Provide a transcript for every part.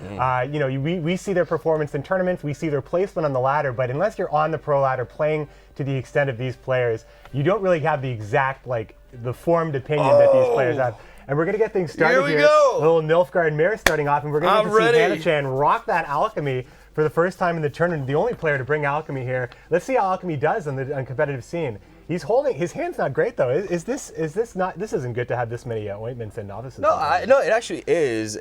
We see their performance in tournaments, we see their placement on the ladder, but unless you're on the pro ladder playing to the extent of these players, you don't really have the exact, the formed opinion that these players have. And we're going to get things started here. Go. Little Nilfgaard mirror starting off, and we're going to see ready. Huyahanachan rock that alchemy for the first time in the tournament. The only player to bring alchemy here. Let's see how alchemy does on the competitive scene. He's holding his hand's not great though. Is this not? This isn't good to have this many ointments and novices. No, it actually is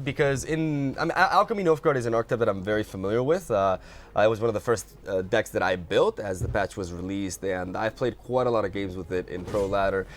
because Alchemy Nilfgaard is an archetype that I'm very familiar with. It was one of the first decks that I built as the patch was released, and I've played quite a lot of games with it in Pro Ladder.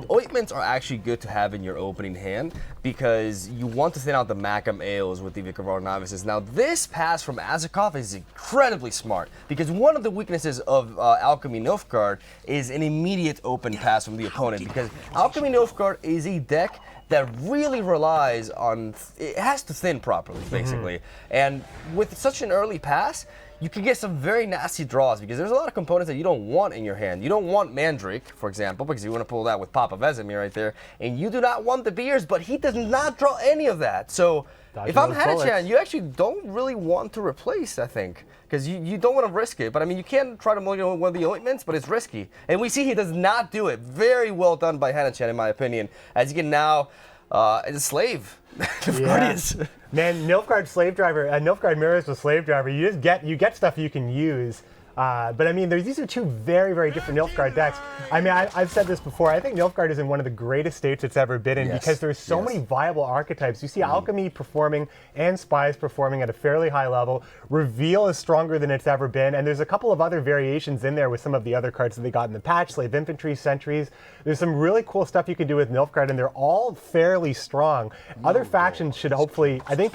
Ointments are actually good to have in your opening hand because you want to thin out the Macam Ales with the Vicar Novices. Now, this pass from Adzikov is incredibly smart because one of the weaknesses of Alchemy Nilfgaard is an immediate open pass from the opponent because Alchemy Nilfgaard is a deck that really relies on, it has to thin properly, basically. And with such an early pass, you can get some very nasty draws because there's a lot of components that you don't want in your hand. You don't want Mandrake, for example, because you want to pull that with Papa Vesemir right there. And you do not want the Beers, but he does not draw any of that. So if I'm Huyahanachan, you actually don't really want to replace, I think, because you don't want to risk it. But I mean, you can try to mulligan one of the ointments, but it's risky. And we see he does not do it. Very well done by Huyahanachan, in my opinion. As you can now, it's a slave. Guardians. Man, Nilfgaard slave driver, Nilfgaard mirrors with slave driver. You get stuff you can use. But I mean, these are two very, very different Nilfgaard decks. I mean, I've said this before. I think Nilfgaard is in one of the greatest states it's ever been in because there's so many viable archetypes. You see Alchemy performing and Spies performing at a fairly high level. Reveal is stronger than it's ever been, and there's a couple of other variations in there with some of the other cards that they got in the patch, Slave Infantry, Sentries. There's some really cool stuff you can do with Nilfgaard, and they're all fairly strong. Other factions should hopefully, I think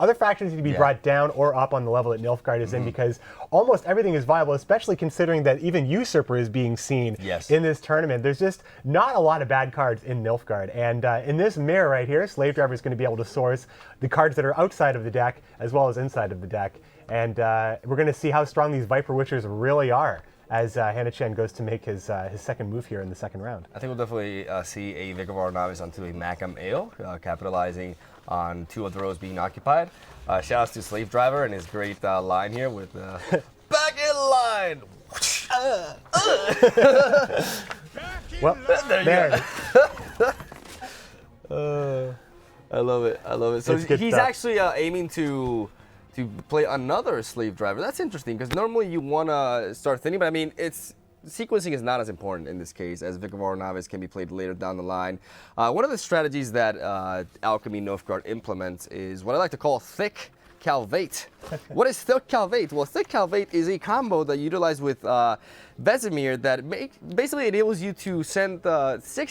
other factions need to be brought down or up on the level that Nilfgaard is in because almost everything is viable, especially considering that even Usurper is being seen in this tournament. There's just not a lot of bad cards in Nilfgaard. And in this mirror right here, Slave Driver is going to be able to source the cards that are outside of the deck as well as inside of the deck. And we're going to see how strong these Viper Witchers really are as Huyahanachan goes to make his second move here in the second round. I think we'll definitely see a Vicar Novice onto a Macam Ale, capitalizing on two of the rows being occupied. Shout outs to Slave Driver and his great line here with back in line. Well, there it is. I love it. I love it. So he's actually aiming to play another Slave Driver. That's interesting because normally you want to start thinning, but I mean, sequencing is not as important in this case, as Vicar Novice can be played later down the line. One of the strategies that Alchemy Nilfgaard implements is what I like to call thick Calvate. What is thick Calvate? Well, thick Calvate is a combo that you utilize with Vesemir that basically enables you to send 6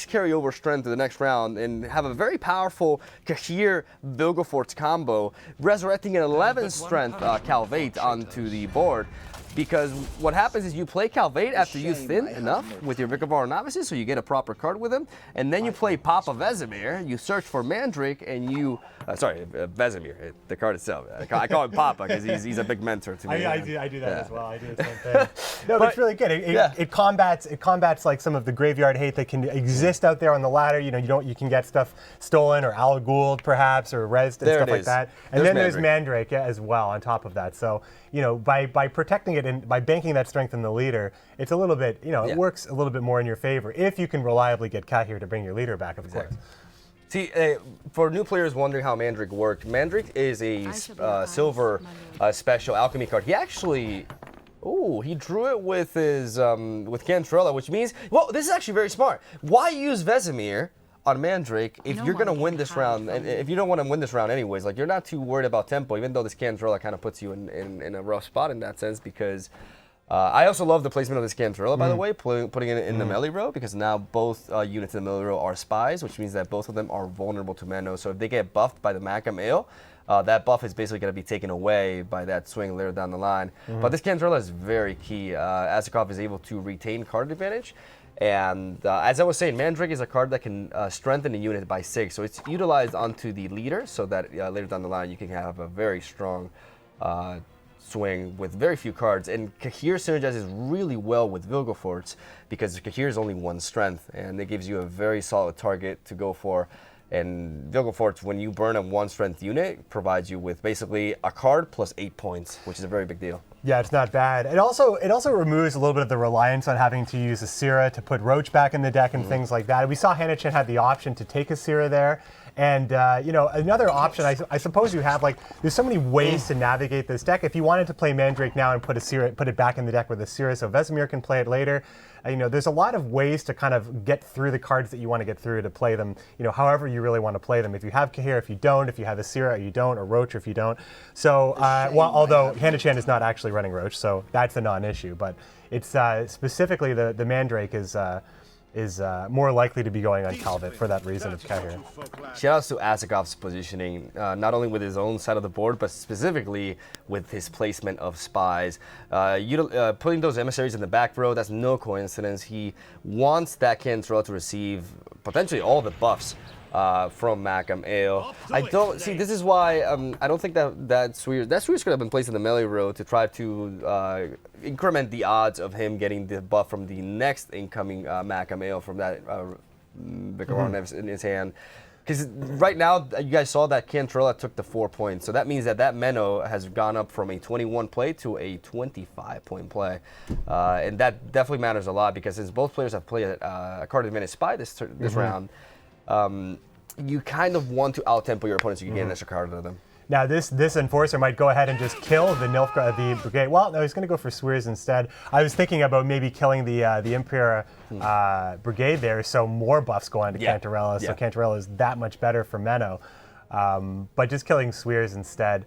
carryover strength to the next round and have a very powerful Kahir Vilgefortz combo, resurrecting an 11 strength Calvate onto the board. Because what happens is you play Calvate after you thin enough with your Vicar Novices, so you get a proper card with him, and then you play Papa Vesemir, you search for Mandrake, and you, Vesemir, the card itself. I call him Papa because he's a big mentor to me. I do that as well. I do the same thing. No, but it's really good. It combats like some of the graveyard hate that can exist out there on the ladder. You can get stuff stolen or Al Gould perhaps or rezzed and stuff like that. And then there's Mandrake as well on top of that. So by protecting it and by banking that strength in the leader, it's a little bit, it works a little bit more in your favor if you can reliably get Kahir to bring your leader back, of course. See, for new players wondering how Mandrake worked, Mandrake is a silver special alchemy card. He actually, he drew it with his with Cantrella, which means, well, this is actually very smart. Why use Vesemir on Mandrake if you're going to win this round, and if you don't want to win this round anyways, like you're not too worried about tempo, even though this Cantrella kind of puts you in a rough spot in that sense, because I also love the placement of this Cantrella, by the way, putting it in the melee row, because now both units in the melee row are spies, which means that both of them are vulnerable to Mano. So if they get buffed by the Macam Ale, that buff is basically going to be taken away by that swing later down the line. But this Cantrella is very key. Adzikov is able to retain card advantage. And as I was saying, Mandrake is a card that can strengthen a unit by 6. So it's utilized onto the leader so that later down the line you can have a very strong swing with very few cards. And Kahir synergizes really well with Vilgefortz because Kahir is only 1 strength and it gives you a very solid target to go for. And Vilgo Forge, when you burn a 1-strength unit, provides you with basically a card plus 8 points, which is a very big deal. Yeah, it's not bad. It also removes a little bit of the reliance on having to use a Sira to put Roach back in the deck and things like that. We saw Hanachan had the option to take a Sira there. And, another option, I suppose you have, there's so many ways to navigate this deck. If you wanted to play Mandrake now and put it back in the deck with a Sira so Vesemir can play it later, there's a lot of ways to kind of get through the cards that you want to get through to play them, however you really want to play them. If you have Kahir, if you don't, if you have a Sira, you don't, or Roach, if you don't. So, although Hanachan is not actually running Roach, so that's a non-issue. But it's specifically the Mandrake is more likely to be going on Calvet for that reason of Kahir. Shoutouts to Adzikov's positioning, not only with his own side of the board, but specifically with his placement of spies. Putting those emissaries in the back row, that's no coincidence. He wants that Cantrell to receive potentially all the buffs from Macam Ale. I don't see. This is why I don't think that Swears could have been placed in the melee row to try to increment the odds of him getting the buff from the next incoming Macam Ale from that Vicaron in his hand. Because right now, you guys saw that Cantrella took the 4 points. So that means that Menno has gone up from a 21 play to a 25-point play. And that definitely matters a lot because since both players have played a card advantage spy this round, you kind of want to out-tempo your opponents so you can get an extra card out of them. Now this Enforcer might go ahead and just kill the the Brigade. Well, no, he's going to go for Swears instead. I was thinking about maybe killing the Impera Brigade there, so more buffs go on to Cantarella, so Cantarella is that much better for Menno. But just killing Swears instead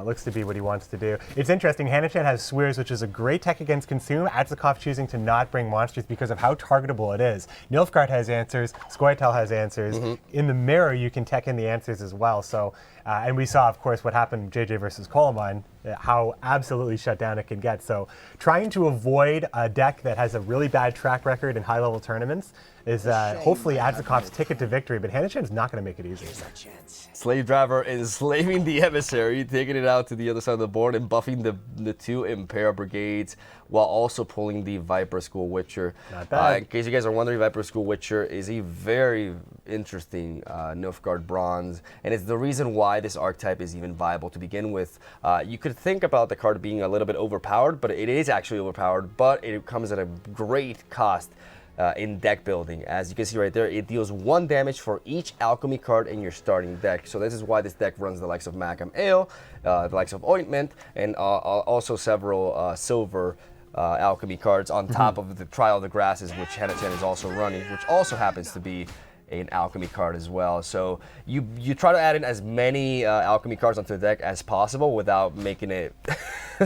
looks to be what he wants to do. It's interesting, Hanachan has Swears, which is a great tech against Consume. Adzikov choosing to not bring monsters because of how targetable it is. Nilfgaard has answers, Scoia'tael has answers. In the mirror, you can tech in the answers as well. So, and we saw, of course, what happened JJ versus Colemine, how absolutely shut down it can get. So trying to avoid a deck that has a really bad track record in high-level tournaments is hopefully Adzikov's ticket to victory, but Hanachan is not going to make it easy. Slave Driver enslaving the emissary, taking it out to the other side of the board and buffing the two Impera Brigades while also pulling the Viper School Witcher. Not bad. In case you guys are wondering, Viper School Witcher is a very interesting Nilfgaard bronze, and it's the reason why this archetype is even viable to begin with. You could think about the card being a little bit overpowered, but it is actually overpowered, but it comes at a great cost. In deck building. As you can see right there, it deals 1 damage for each alchemy card in your starting deck. So this is why this deck runs the likes of Macam Ale, the likes of Ointment, and also several silver alchemy cards on top of the Trial of the Grasses, which Hanachan is also running, which also happens to be an alchemy card as well. So you try to add in as many alchemy cards onto the deck as possible without making it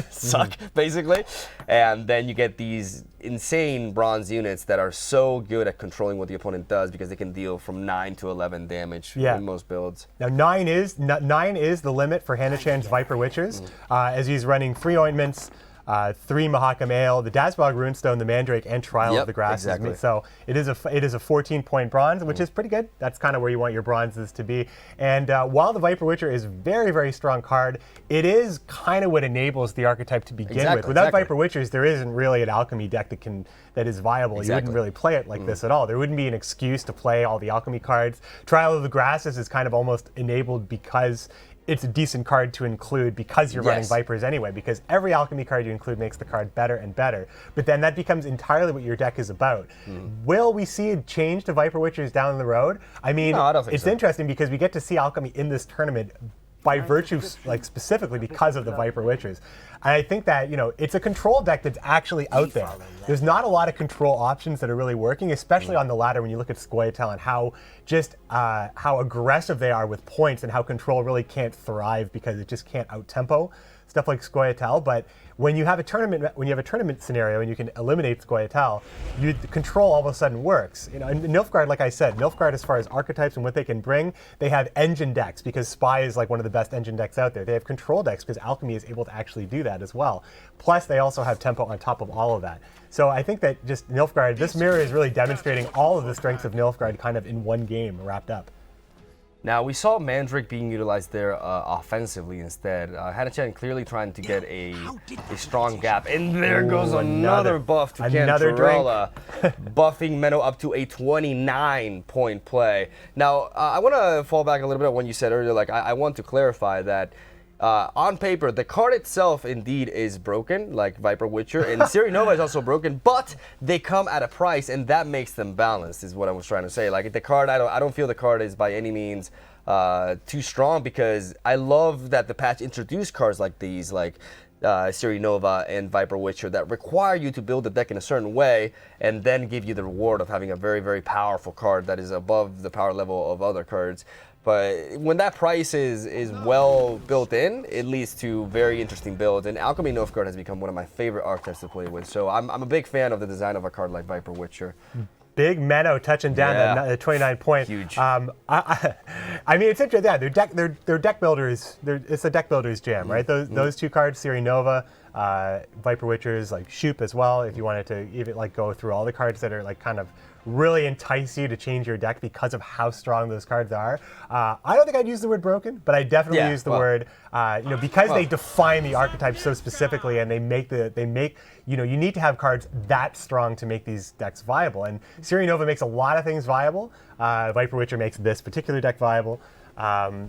suck, basically. And then you get these insane bronze units that are so good at controlling what the opponent does because they can deal from 9 to 11 damage in most builds. Now 9 is the limit for Hanachan's Viper Witchers, as he's running 3 Ointments, 3 Mahakam Ale, the Dazbog Runestone, the Mandrake, and Trial of the Grasses. Exactly. So it is a 14-point bronze, which is pretty good. That's kind of where you want your bronzes to be. And while the Viper Witcher is very, very strong card, it is kind of what enables the archetype to begin with. Without Viper Witchers, there isn't really an alchemy deck that is viable. You wouldn't really play it like this at all. There wouldn't be an excuse to play all the alchemy cards. Trial of the Grasses is kind of almost enabled because it's a decent card to include because you're running Vipers anyway, because every alchemy card you include makes the card better and better. But then that becomes entirely what your deck is about. Will we see a change to Viper Witchers down the road? I mean, no, I don't think it's so. interesting because we get to see alchemy in this tournament by virtue, specifically because of the Viper Witchers. And I think that, it's a control deck that's actually out there. There's not a lot of control options that are really working, especially on the ladder when you look at Scoia'tael and how aggressive they are with points and how control really can't thrive because it just can't out-tempo stuff like Scoia'tael. But when you have a tournament scenario and you can eliminate Scoia'tael, the control all of a sudden works. And Nilfgaard, like I said, Nilfgaard as far as archetypes and what they can bring, they have engine decks because Spy is like one of the best engine decks out there. They have control decks because Alchemy is able to actually do that as well. Plus, they also have tempo on top of all of that. So I think that just Nilfgaard, this mirror is really demonstrating all of the strengths of Nilfgaard kind of in one game wrapped up. Now, we saw Mandrake being utilized there offensively instead. Hanachan clearly trying to get a strong gap. And there goes another buff to Cantarella, buffing Menno up to a 29-point play. Now, I want to fall back a little bit on what you said earlier. Like, I want to clarify that on paper, the card itself indeed is broken, like Viper Witcher, and Siri Nova is also broken, but they come at a price, and that makes them balanced, is what I was trying to say. Like the card, I don't feel the card is by any means too strong, because I love that the patch introduced cards like these, like Siri Nova and Viper Witcher, that require you to build the deck in a certain way, and then give you the reward of having a very, very powerful card that is above the power level of other cards. But when that price is well built in, it leads to very interesting builds. And Alchemy Nilfgaard has become one of my favorite archetypes to play with. So I'm a big fan of the design of a card like Viper Witcher. Big Menno touching down the 29 point. Huge. I mean, it's interesting. Yeah, their deck builders. It's a deck builders jam, right? Those two cards, Siri Nova, Viper Witchers, like Shoop as well. If you wanted to even like go through all the cards that are like kind of really entice you to change your deck because of how strong those cards are. I don't think I'd use the word broken, but I definitely use the word, because they define the archetype so specifically, and they make you need to have cards that strong to make these decks viable. And Siri Nova makes a lot of things viable. Viper Witcher makes this particular deck viable. Yeah,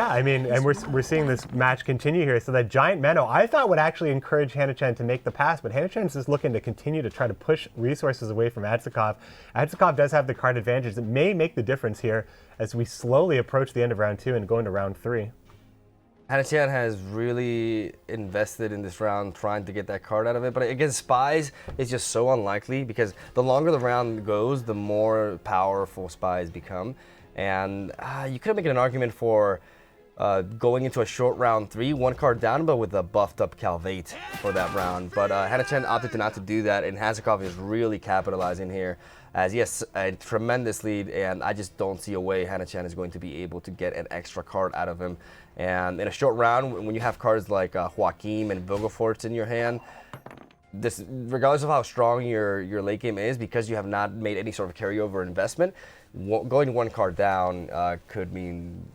I mean, and we're seeing this match continue here. So that giant Menno, I thought would actually encourage Hanachan to make the pass, but Hanachan's just looking to continue to try to push resources away from Adzikov. Adzikov does have the card advantage. It may make the difference here as we slowly approach the end of round 2 and go into round 3. Hanachan has really invested in this round trying to get that card out of it, but against Spies, it's just so unlikely, because the longer the round goes, the more powerful Spies become. And you could make an argument for going into a short round 3, one card down, but with a buffed up Calvate for that round. But Hanachan opted not to do that, and Adzikov is really capitalizing here, as he has a tremendous lead, and I just don't see a way Hanachan is going to be able to get an extra card out of him. And in a short round, when you have cards like Joaquim and Vilgefortz in your hand, this, regardless of how strong your late game is, because you have not made any sort of carryover investment, going one card down could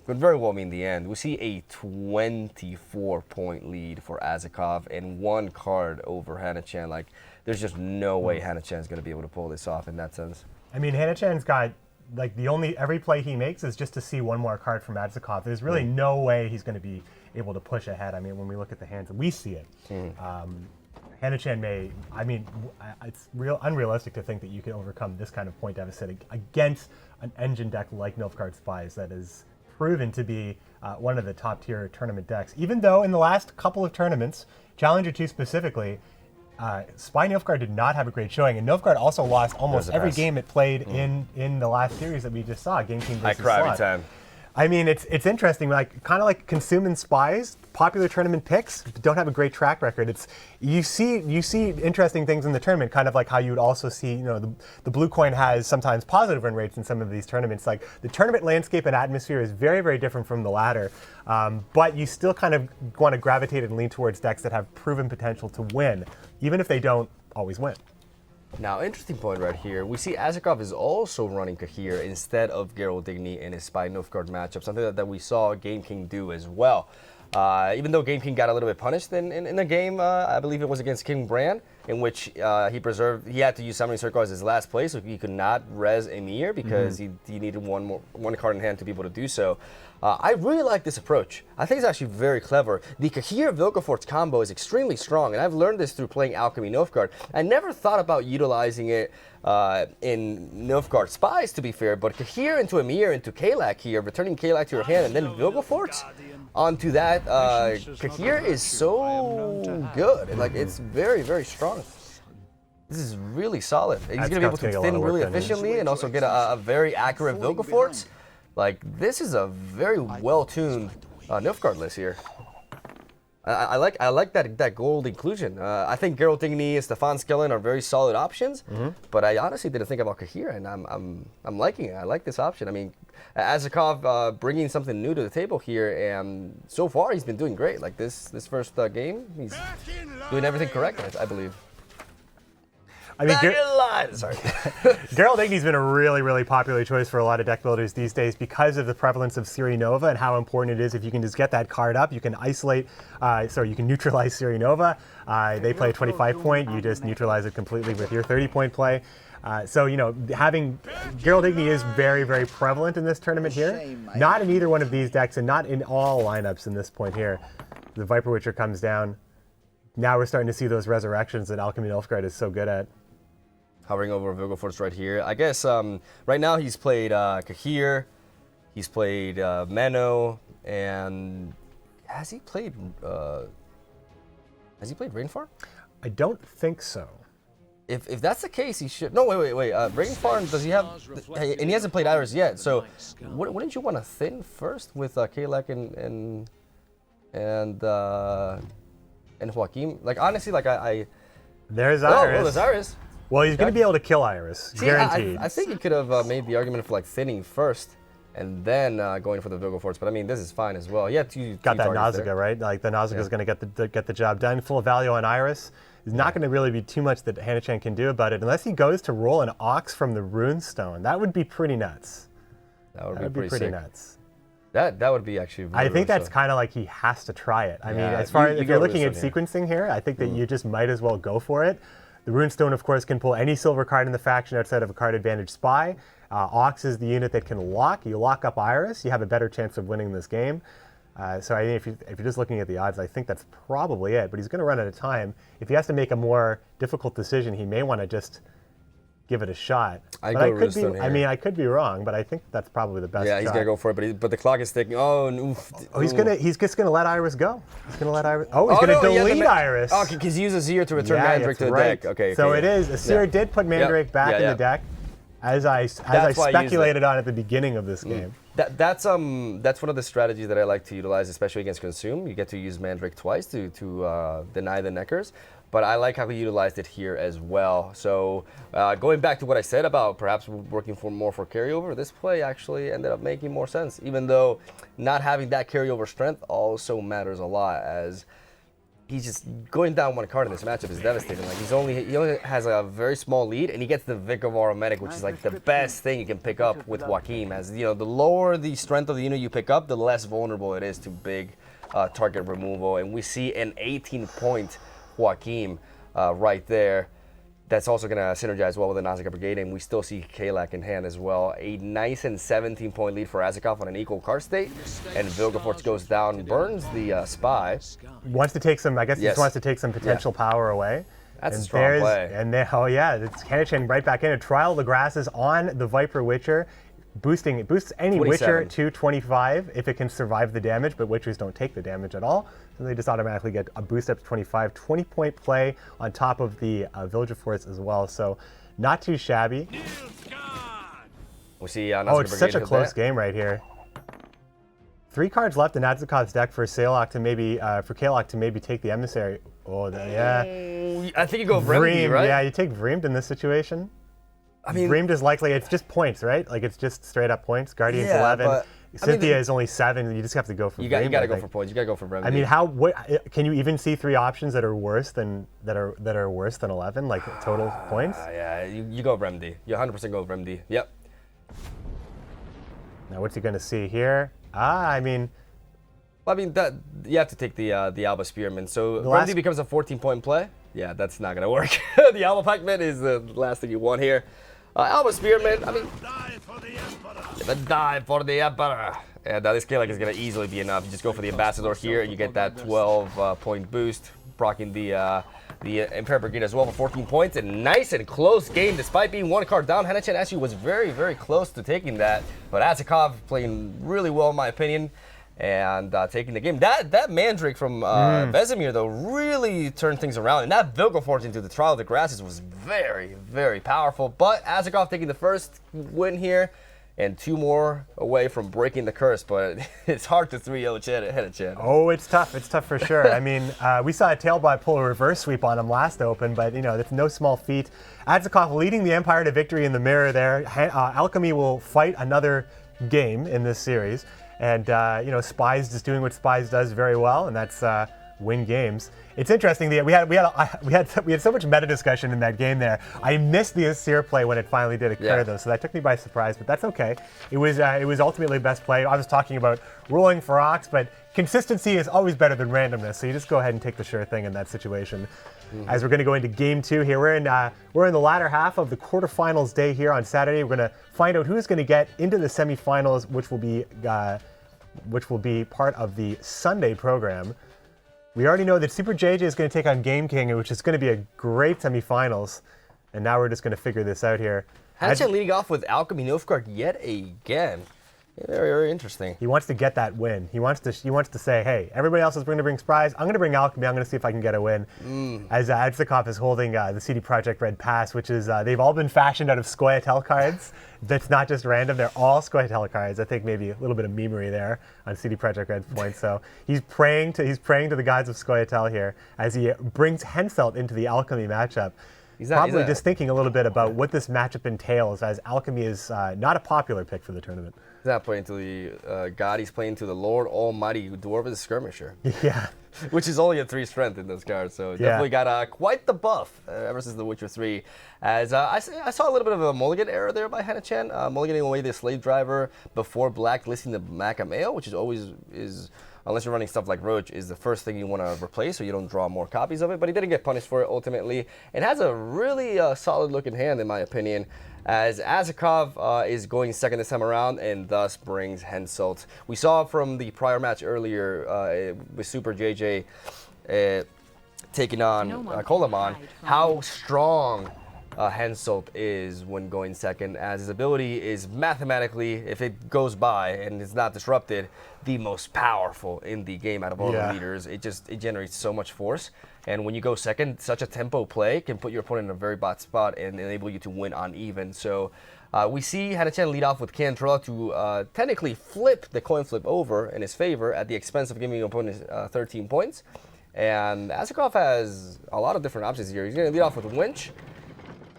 very well mean the end. We see a 24-point lead for Adzikov and one card over Hanachan. Like, there's just no way Hanachan's going to be able to pull this off in that sense. I mean, Hanachan's got, like, every play he makes is just to see one more card from Adzikov. There's really no way he's going to be able to push ahead. I mean, when we look at the hands, we see it. Hanachan may, I mean, it's unrealistic to think that you can overcome this kind of point deficit against an engine deck like Nilfgaard Spies that is proven to be one of the top tier tournament decks. Even though in the last couple of tournaments, Challenger 2 specifically, Spy Nilfgaard did not have a great showing, and Nilfgaard also lost almost every game it played in the last series that we just saw, Game King versus I cry Slot. every time. I mean, it's interesting, like kind of like consuming Spies, popular tournament picks don't have a great track record. You see interesting things in the tournament, kind of like how you would also see, the blue coin has sometimes positive win rates in some of these tournaments. Like the tournament landscape and atmosphere is very, very different from the latter, but you still kind of want to gravitate and lean towards decks that have proven potential to win, even if they don't always win. Now, interesting point right here. We see Adzikov is also running Kahir instead of Geralt Digny in his Spy Nilfgaard matchup, something that we saw Game King do as well. Even though Game King got a little bit punished in the game, I believe it was against King Bran, in which he had to use Summoning Circle as his last play, so he could not res Emir because he needed one card in hand to be able to do so. I really like this approach. I think it's actually very clever. The Kahir Vilgefortz combo is extremely strong, and I've learned this through playing Alchemy Nilfgaard. I never thought about utilizing it in Nilfgaard Spies, to be fair, but Kahir into Emir into Kalak here, returning Kalak to your hand, and then Vilgefortz onto that. Kahir is so good, and like it's very, very strong. This is really solid. He's going to be able to thin really efficiently and also get a very accurate Vilgefortz. Like, this is a very well-tuned Nilfgaard list here. I like that gold inclusion. I think Geralt Digny and Stefan Skellen are very solid options, but I honestly didn't think about Kahir, and I'm liking it. I like this option. I mean, Adzikov bringing something new to the table here, and so far he's been doing great. Like this first game, he's doing everything correct, I believe. I mean, Back in line. Sorry. Gerald Igny's been a really, really popular choice for a lot of deck builders these days because of the prevalence of Siri Nova and how important it is if you can just get that card up. You can isolate, you can neutralize Siri Nova. They play a 25-point. You just neutralize it completely with your 30-point play. So, having Gerald Igny is very, very prevalent in this tournament here. Not in either one of these decks and not in all lineups in this point here. The Viper Witcher comes down. Now we're starting to see those resurrections that Alchemy Nilfgaard is so good at. Hovering over Vilgefortz right here. I guess right now he's played Kahir, he's played Menno, and has he played Rainfarm? I don't think so. If that's the case, he should. No, wait. Rainfarm, does he have? And he hasn't played Iris yet. So, wouldn't you want to thin first with Kalek and Joaquim? Like honestly, like I. There's Iris. Oh, there's Iris. Well, he's going to be able to kill Iris, guaranteed. I think you could have made the argument for like thinning first and then going for the Vilgefortz. But I mean, this is fine as well. Yeah, got that Nausicaa, right? Like the Nausicaa is going to get the job done. Full value on Iris. There's not going to really be too much that Hanachan can do about it unless he goes to roll an Ox from the Runestone. That would be pretty nuts. That would be pretty nuts. That would be actually. Really, I think that's kind of like he has to try it. I mean, as far as if you're looking at sequencing here, I think that you just might as well go for it. The Runestone, of course, can pull any silver card in the faction outside of a card advantage spy. Ox is the unit that can lock. You lock up Iris, you have a better chance of winning this game. So I think if you're just looking at the odds, I think that's probably it. But he's going to run out of time. If he has to make a more difficult decision, he may want to just give it a shot. I could be wrong, but I think that's probably the best. Yeah, he's gonna go for it, but the clock is ticking. He's just gonna let Iris go. He's gonna let Iris. Oh, he's gonna delete Iris. Oh, because he used Azir to return Mandrake to the deck. Okay. So it is. Azir did put Mandrake back in the deck, as I speculated on at the beginning of this game. That's one of the strategies that I like to utilize, especially against Consume. You get to use Mandrake twice to deny the Neckers. But I like how he utilized it here as well. So going back to what I said about perhaps working more for carryover, this play actually ended up making more sense, even though not having that carryover strength also matters a lot, as he's just going down one card in this matchup is devastating. Like he only has a very small lead, and he gets the Vic of Aromatic, which is like the best thing you can pick up with Joaquim. As the lower the strength of the unit you pick up, the less vulnerable it is to big target removal. And we see an 18-point Joaquim right there. That's also going to synergize well with the Nausicaa Brigade, and we still see Kalak in hand as well. A nice and 17-point lead for Adzikov on an equal card state, and Vilgefortz goes down, burns the Spy. Wants to take some, I guess he just wants to take some potential power away. That's a strong play. And then, it's Hanachan right back in. Trial of the Grasses on the Viper Witcher. It boosts any 27. Witcher to 25 if it can survive the damage, but Witchers don't take the damage at all. So they just automatically get a boost up to 25. 20-point play on top of the Vilgefortz as well. So not too shabby. We see it's such a close game right here. 3 cards left in Adzikov's deck for Kalak to maybe take the Emissary. I think you go Vreemd, right? Yeah, you take Vreemd in this situation. I mean, Vreemd is likely, it's just points, right? Like it's just straight up points. Guardian's 11. Cynthia is only 7. You just have to go for Vreemd. You got to go for points. You got to go for Vreemd. I mean, can you even see 3 options that are worse than 11, like total points? Yeah, you go Vreemd. You 100% go Vreemd. Yep. Now what's he going to see here? That you have to take the Alba Spearman. So Vreemd becomes a 14-point play. Yeah, that's not going to work. The Alba Pac-Man is the last thing you want here. Alba Spearman, die for the Emperor. And this Kalak is going to easily be enough. You just go for the Ambassador here, and you get that 12-point boost, proccing the Imperial Brigade as well for 14 points. And nice and close game, despite being 1 card down. Hanachan actually was very, very close to taking that. But Adzikov playing really well, in my opinion, and taking the game. That Mandrake from Vesemir, though, really turned things around. And that Vilgefortz into the Trial of the Grasses was very, very powerful. But Adzikov taking the first win here, and 2 more away from breaking the curse. But it's hard to 3-0 Hanachan. Oh, it's tough. It's tough for sure. I mean, we saw a Tailbot pull a reverse sweep on him last open, but, that's no small feat. Adzikov leading the Empire to victory in the mirror there. Alchemy will fight another game in this series. And, Spies just doing what Spies does very well, and that's win games. It's interesting that we had so much meta discussion in that game there. I missed the Asir play when it finally did occur though, so that took me by surprise. But that's okay. It was ultimately best play. I was talking about rolling for Ox, but consistency is always better than randomness. So you just go ahead and take the sure thing in that situation. As we're going to go into game 2 here, we're in the latter half of the quarterfinals day here on Saturday. We're going to find out who's going to get into the semifinals, which will be part of the Sunday program. We already know that Super JJ is going to take on Game King, which is going to be a great semifinals. And now we're just going to figure this out here. Huyahanachan leading off with Alchemy Nilfgaard yet again. Very, very interesting. He wants to get that win. He wants to say, hey, everybody else is going to bring Surprise. I'm going to bring Alchemy. I'm going to see if I can get a win. As Adzikov is holding the CD Projekt Red pass, which is, they've all been fashioned out of Scoia'tael cards. That's not just random. They're all Scoia'tael cards. I think maybe a little bit of memery there on CD Projekt Red's point. So he's praying to the gods of Scoia'tael here as he brings Henselt into the Alchemy matchup. Probably just thinking a little bit about what this matchup entails, as Alchemy is not a popular pick for the tournament. He's not playing to the god, he's playing to the Lord Almighty Dwarven Skirmisher. Yeah. Which is only a 3 strength in this card, so definitely got quite the buff ever since The Witcher 3. As I saw a little bit of a mulligan error there by Huyahanachan, mulliganing away the Slave Driver before blacklisting the Macam, which is always unless you're running stuff like Roach, is the first thing you want to replace so you don't draw more copies of it. But he didn't get punished for it ultimately. It has a really solid looking hand in my opinion, as Adzikov is going second this time around and thus brings Henselt. We saw from the prior match earlier with Super JJ taking on Koloman how strong Henselt is when going second, as his ability is mathematically, if it goes by and it's not disrupted, the most powerful in the game out of all the leaders. It generates so much force, and when you go second, such a tempo play can put your opponent in a very bad spot and enable you to win on even. So we see Huyahanachan lead off with Cantrell to technically flip the coin flip over in his favor at the expense of giving your opponent 13 points. And Adzikov has a lot of different options here. He's going to lead off with Winch.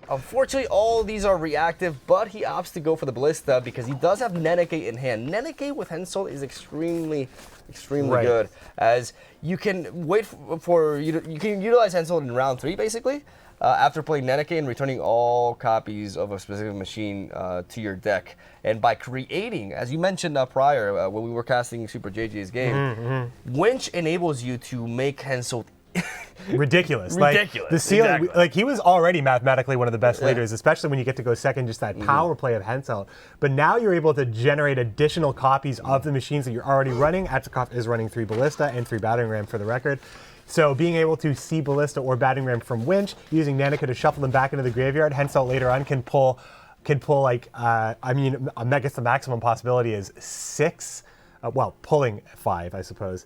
Unfortunately, all of these are reactive, but he opts to go for the Ballista because he does have Neneke in hand. Neneke with Henselt is extremely good, as you can wait for you can utilize Henselt in round 3 basically, after playing Neneke and returning all copies of a specific machine to your deck. And by creating, as you mentioned prior when we were casting Super JJ's game, Winch enables you to make Henselt ridiculous. Like the ceiling, like he was already mathematically one of the best leaders, especially when you get to go second, just that power play of Henselt. But now you're able to generate additional copies of the machines that you're already running. Adzikov is running 3 Ballista and 3 Battering Ram for the record. So being able to see Ballista or Battering Ram from Winch, using Neneke to shuffle them back into the graveyard, Henselt later on can pull like, I mean, I guess the maximum possibility is 6, well, pulling 5, I suppose.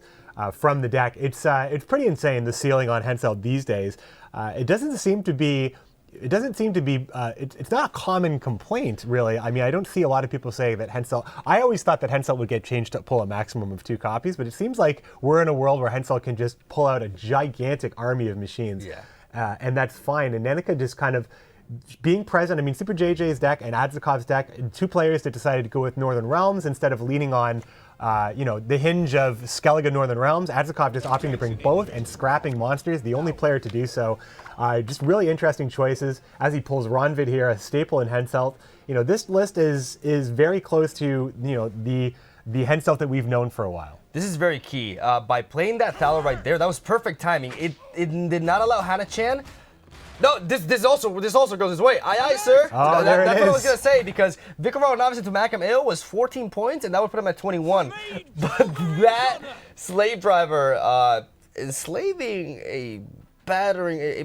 From the deck. It's pretty insane, the ceiling on Henselt these days. It doesn't seem to be, it's not a common complaint, really. I mean, I don't see a lot of people saying that Henselt, I always thought that Henselt would get changed to pull a maximum of 2 copies, but it seems like we're in a world where Henselt can just pull out a gigantic army of machines. And that's fine. And Neneke just kind of being present. I mean, Super JJ's deck and Adzikov's deck, 2 players that decided to go with Northern Realms instead of leaning on the hinge of Skellige Northern Realms. Adzikov just opting to bring both and scrapping monsters, the only player to do so. Just really interesting choices as he pulls Ronvid here, a staple in Henselt. This list is very close to the Henselt that we've known for a while. This is very key. By playing that Thaler right there, that was perfect timing. It did not allow Huyahanachan. No, this also goes his way. Aye, sir. Oh, that's what I was going to say, because Vikarov Novice into Macam Ale was 14 points, and that would put him at 21. But that Slave Driver enslaving a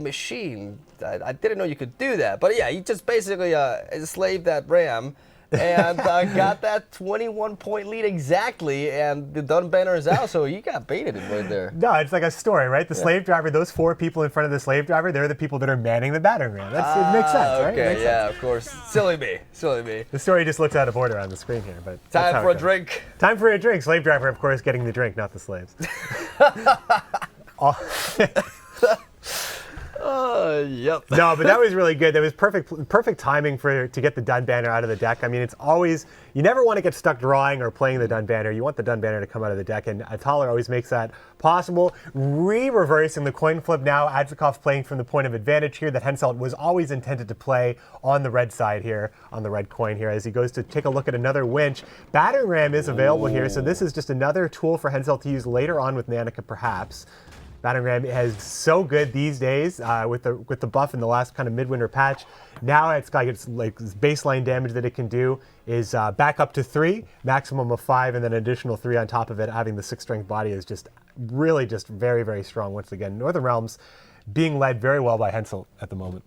machine, I didn't know you could do that. But yeah, he just basically enslaved that Ram and got that 21-point lead exactly, and the Dun banner is out, so you got baited right there. No, it's like a story, right? The Slave Driver, those 4 people in front of the Slave Driver, they're the people that are manning the battering ram. It makes sense, right? Okay, yeah, of course. Silly me. The story just looks out of order on the screen here, but time for a drink. Time for a drink. Slave Driver, of course, getting the drink, not the slaves. Yep. No, but that was really good. That was perfect timing to get the Dun Banner out of the deck. I mean, it's always, you never want to get stuck drawing or playing the Dun Banner. You want the Dun Banner to come out of the deck, and Ataler always makes that possible. Reversing the coin flip now. Adzikov playing from the point of advantage here that Henselt was always intended to play on the red side here, on the red coin here, as he goes to take a look at another winch. Battering Ram is available here, so this is just another tool for Henselt to use later on with Nanika, perhaps. Battering Ram is so good these days with the buff in the last kind of midwinter patch. Now it's got its like this baseline damage that it can do is back up to 3, maximum of 5, and then an additional 3 on top of it. Having the 6 strength body is just really just very, very strong once again. Northern Realms being led very well by Henselt at the moment.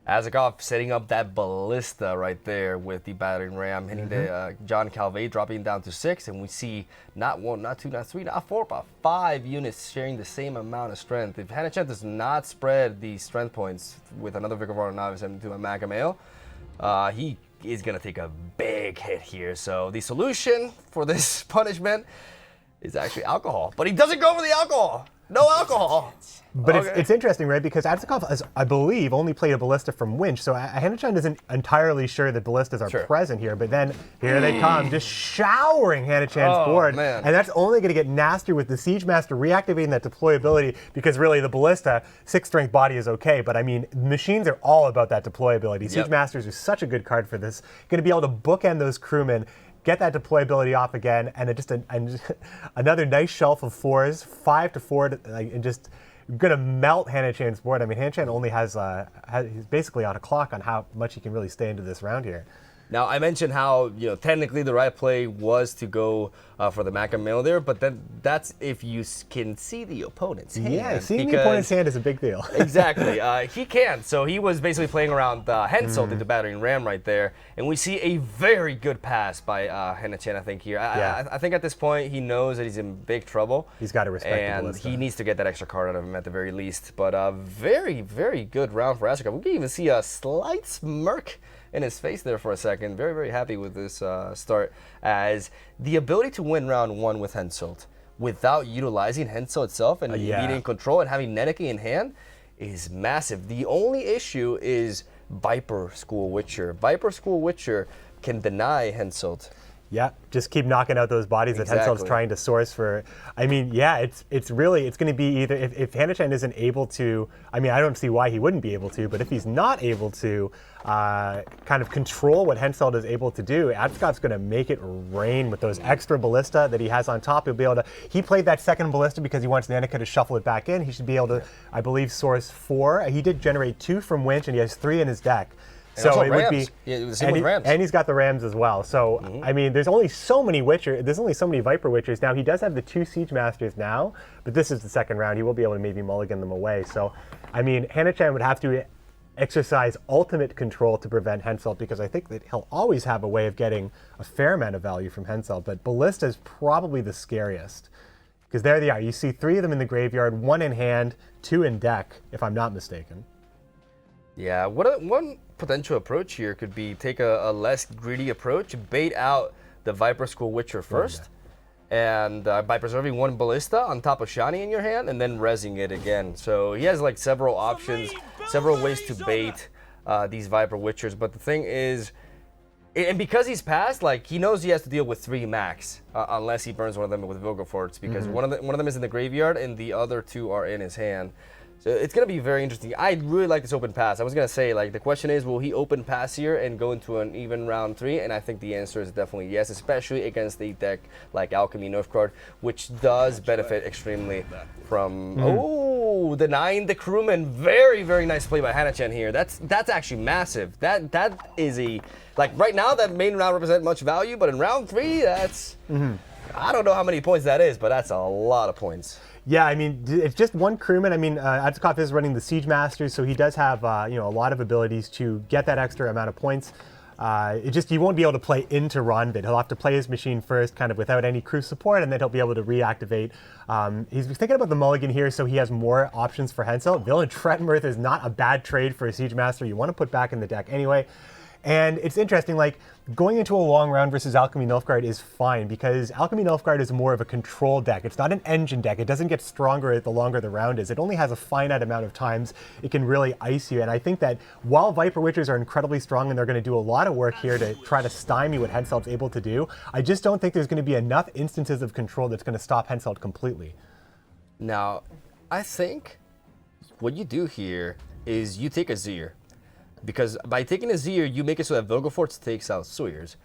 Adzikov setting up that ballista right there with the battering ram, hitting the John Calvé, dropping down to 6, and we see not 1, not 2, not 3, not 4, but 5 units sharing the same amount of strength. If Huyahanachan does not spread the strength points with another Vicar of Honor Novice into a Magamale, he is going to take a big hit here. So the solution for this punishment is actually alcohol, but he doesn't go for the alcohol. No alcohol. But it's interesting, right? Because Adzikov has, I believe, only played a ballista from winch, so Huyahanachan isn't entirely sure that ballistas are present here. But then here they come, just showering Huyahanachan's board, man. and that's only going to get nastier with the Siege Master reactivating that deployability. Because really, the ballista 6 strength body is okay, but I mean, machines are all about that deployability. Siege Masters are such a good card for this. Going to be able to bookend those crewmen. Get that deployability off again, and just another nice shelf of 4s, 5 to 4, and just gonna melt Huyahanachan's board. I mean, Huyahanachan only has he's basically on a clock on how much he can really stay into this round here. Now, I mentioned how, technically the right play was to go for the Magamale there, but then that's if you can see the opponent's hand. Yeah, seeing the opponent's hand is a big deal. Exactly. He can. So he was basically playing around Henselt into battering ram right there, and we see a very good pass by Huyahanachan, I think, here. I think at this point he knows that he's in big trouble. He's got to respect the ballista. And he needs to get that extra card out of him at the very least. But very, very good round for Adzikov. We can even see a slight smirk in his face there for a second. Very, very happy with this start, as the ability to win round 1 with Henselt without utilizing Henselt itself and being in control and having Nenneke in hand is massive. The only issue is Viper School Witcher. Viper School Witcher can deny Henselt. Yeah, just keep knocking out those bodies that Henselt's trying to source for. I mean, yeah, it's going to be either, if Huyahanachan isn't able to, I mean, I don't see why he wouldn't be able to, but if he's not able to kind of control what Henselt is able to do, Adzikov's going to make it rain with those extra ballista that he has on top. He'll be able to, he played that second ballista because he wants Nenneke to shuffle it back in. He should be able to, I believe, source 4. He did generate 2 from winch, and he has 3 in his deck. So it would be, and he's got the Rams as well. So I mean, there's only so many Viper Witchers. Now he does have the 2 Siege Masters now, but this is the second round. He will be able to maybe mulligan them away. So I mean, Huyahanachan would have to exercise ultimate control to prevent Henselt, because I think that he'll always have a way of getting a fair amount of value from Henselt. But ballista is probably the scariest, because there they are. You see 3 of them in the graveyard, 1 in hand, 2 in deck, if I'm not mistaken. Yeah, one potential approach here could be take a less greedy approach, bait out the Viper School Witcher first, and by preserving 1 ballista on top of Shani in your hand, and then rezzing it again. So he has like several options, several ways to bait these Viper Witchers. But the thing is, and because he's passed, like he knows he has to deal with 3 max, unless he burns one of them with Vilgefortz, because one of them is in the graveyard and the other 2 are in his hand. So it's going to be very interesting. I really like this open pass. I was going to say, like, the question is, will he open pass here and go into an even round 3? And I think the answer is definitely yes, especially against a deck like Alchemy Nilfgaard, which does benefit extremely from, denying the crewman. Very, very nice play by Huyahanachan here. That's actually massive. That is a, like, right now that may not represent much value, but in round 3, that's, I don't know how many points that is, but that's a lot of points. Yeah, I mean, it's just 1 crewman. I mean, Adzikov is running the Siege Masters, so he does have a lot of abilities to get that extra amount of points. He won't be able to play into Ronvid. He'll have to play his machine first, kind of without any crew support, and then he'll be able to reactivate. He's thinking about the mulligan here, so he has more options for Henselt. Villain Trettenworth is not a bad trade for a Siege Master. You want to put back in the deck anyway. And it's interesting, like, going into a long round versus Alchemy Nilfgaard is fine because Alchemy Nilfgaard is more of a control deck. It's not an engine deck. It doesn't get stronger the longer the round is. It only has a finite amount of times it can really ice you. And I think that while Viper Witchers are incredibly strong and they're going to do a lot of work here to try to stymie what Henseld's able to do, I just don't think there's going to be enough instances of control that's going to stop Henseld completely. Now, I think what you do here is you take a Azir. Because by taking a Azir, you make it so that Vilgefortz takes out Swears.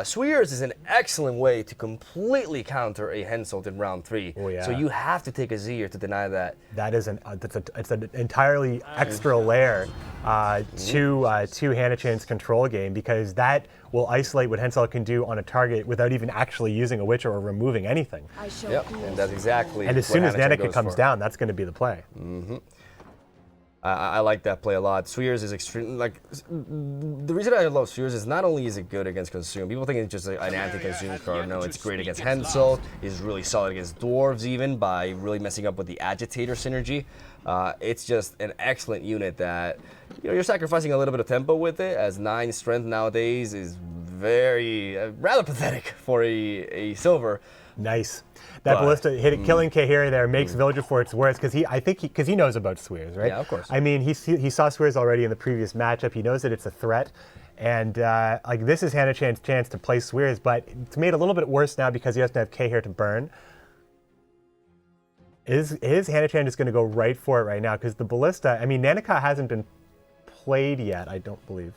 Swears is an excellent way to completely counter a Henselt in round 3. Oh, yeah. So you have to take a Azir to deny that. That is it's an entirely extra layer to Huyanachan's control game because that will isolate what Hensel can do on a target without even actually using a Witcher or removing anything. Yep, and that's exactly. And as soon as Huyanachan comes down, that's going to be the play. Mm-hmm. I like that play a lot. Swears is extremely, like, the reason I love Swears is not only is it good against Consume, people think it's just an anti-Consume card. No, it's great against Hensel, it's really solid against Dwarves even by really messing up with the Agitator synergy. It's just an excellent unit that, you know, you're sacrificing a little bit of tempo with it, as 9 strength nowadays is very, rather pathetic for a silver. Nice. That ballista killing Kahiri there makes Vilgefortz worse because he knows about Swears, right? Yeah, of course. I mean, he saw Swears already in the previous matchup. He knows that it's a threat, and like this is Huyanachan's chance to play Swears, but it's made a little bit worse now because he doesn't have Kahir to burn. Is Huyanachan just going to go right for it right now? Because the ballista, I mean, Nanika hasn't been played yet, I don't believe.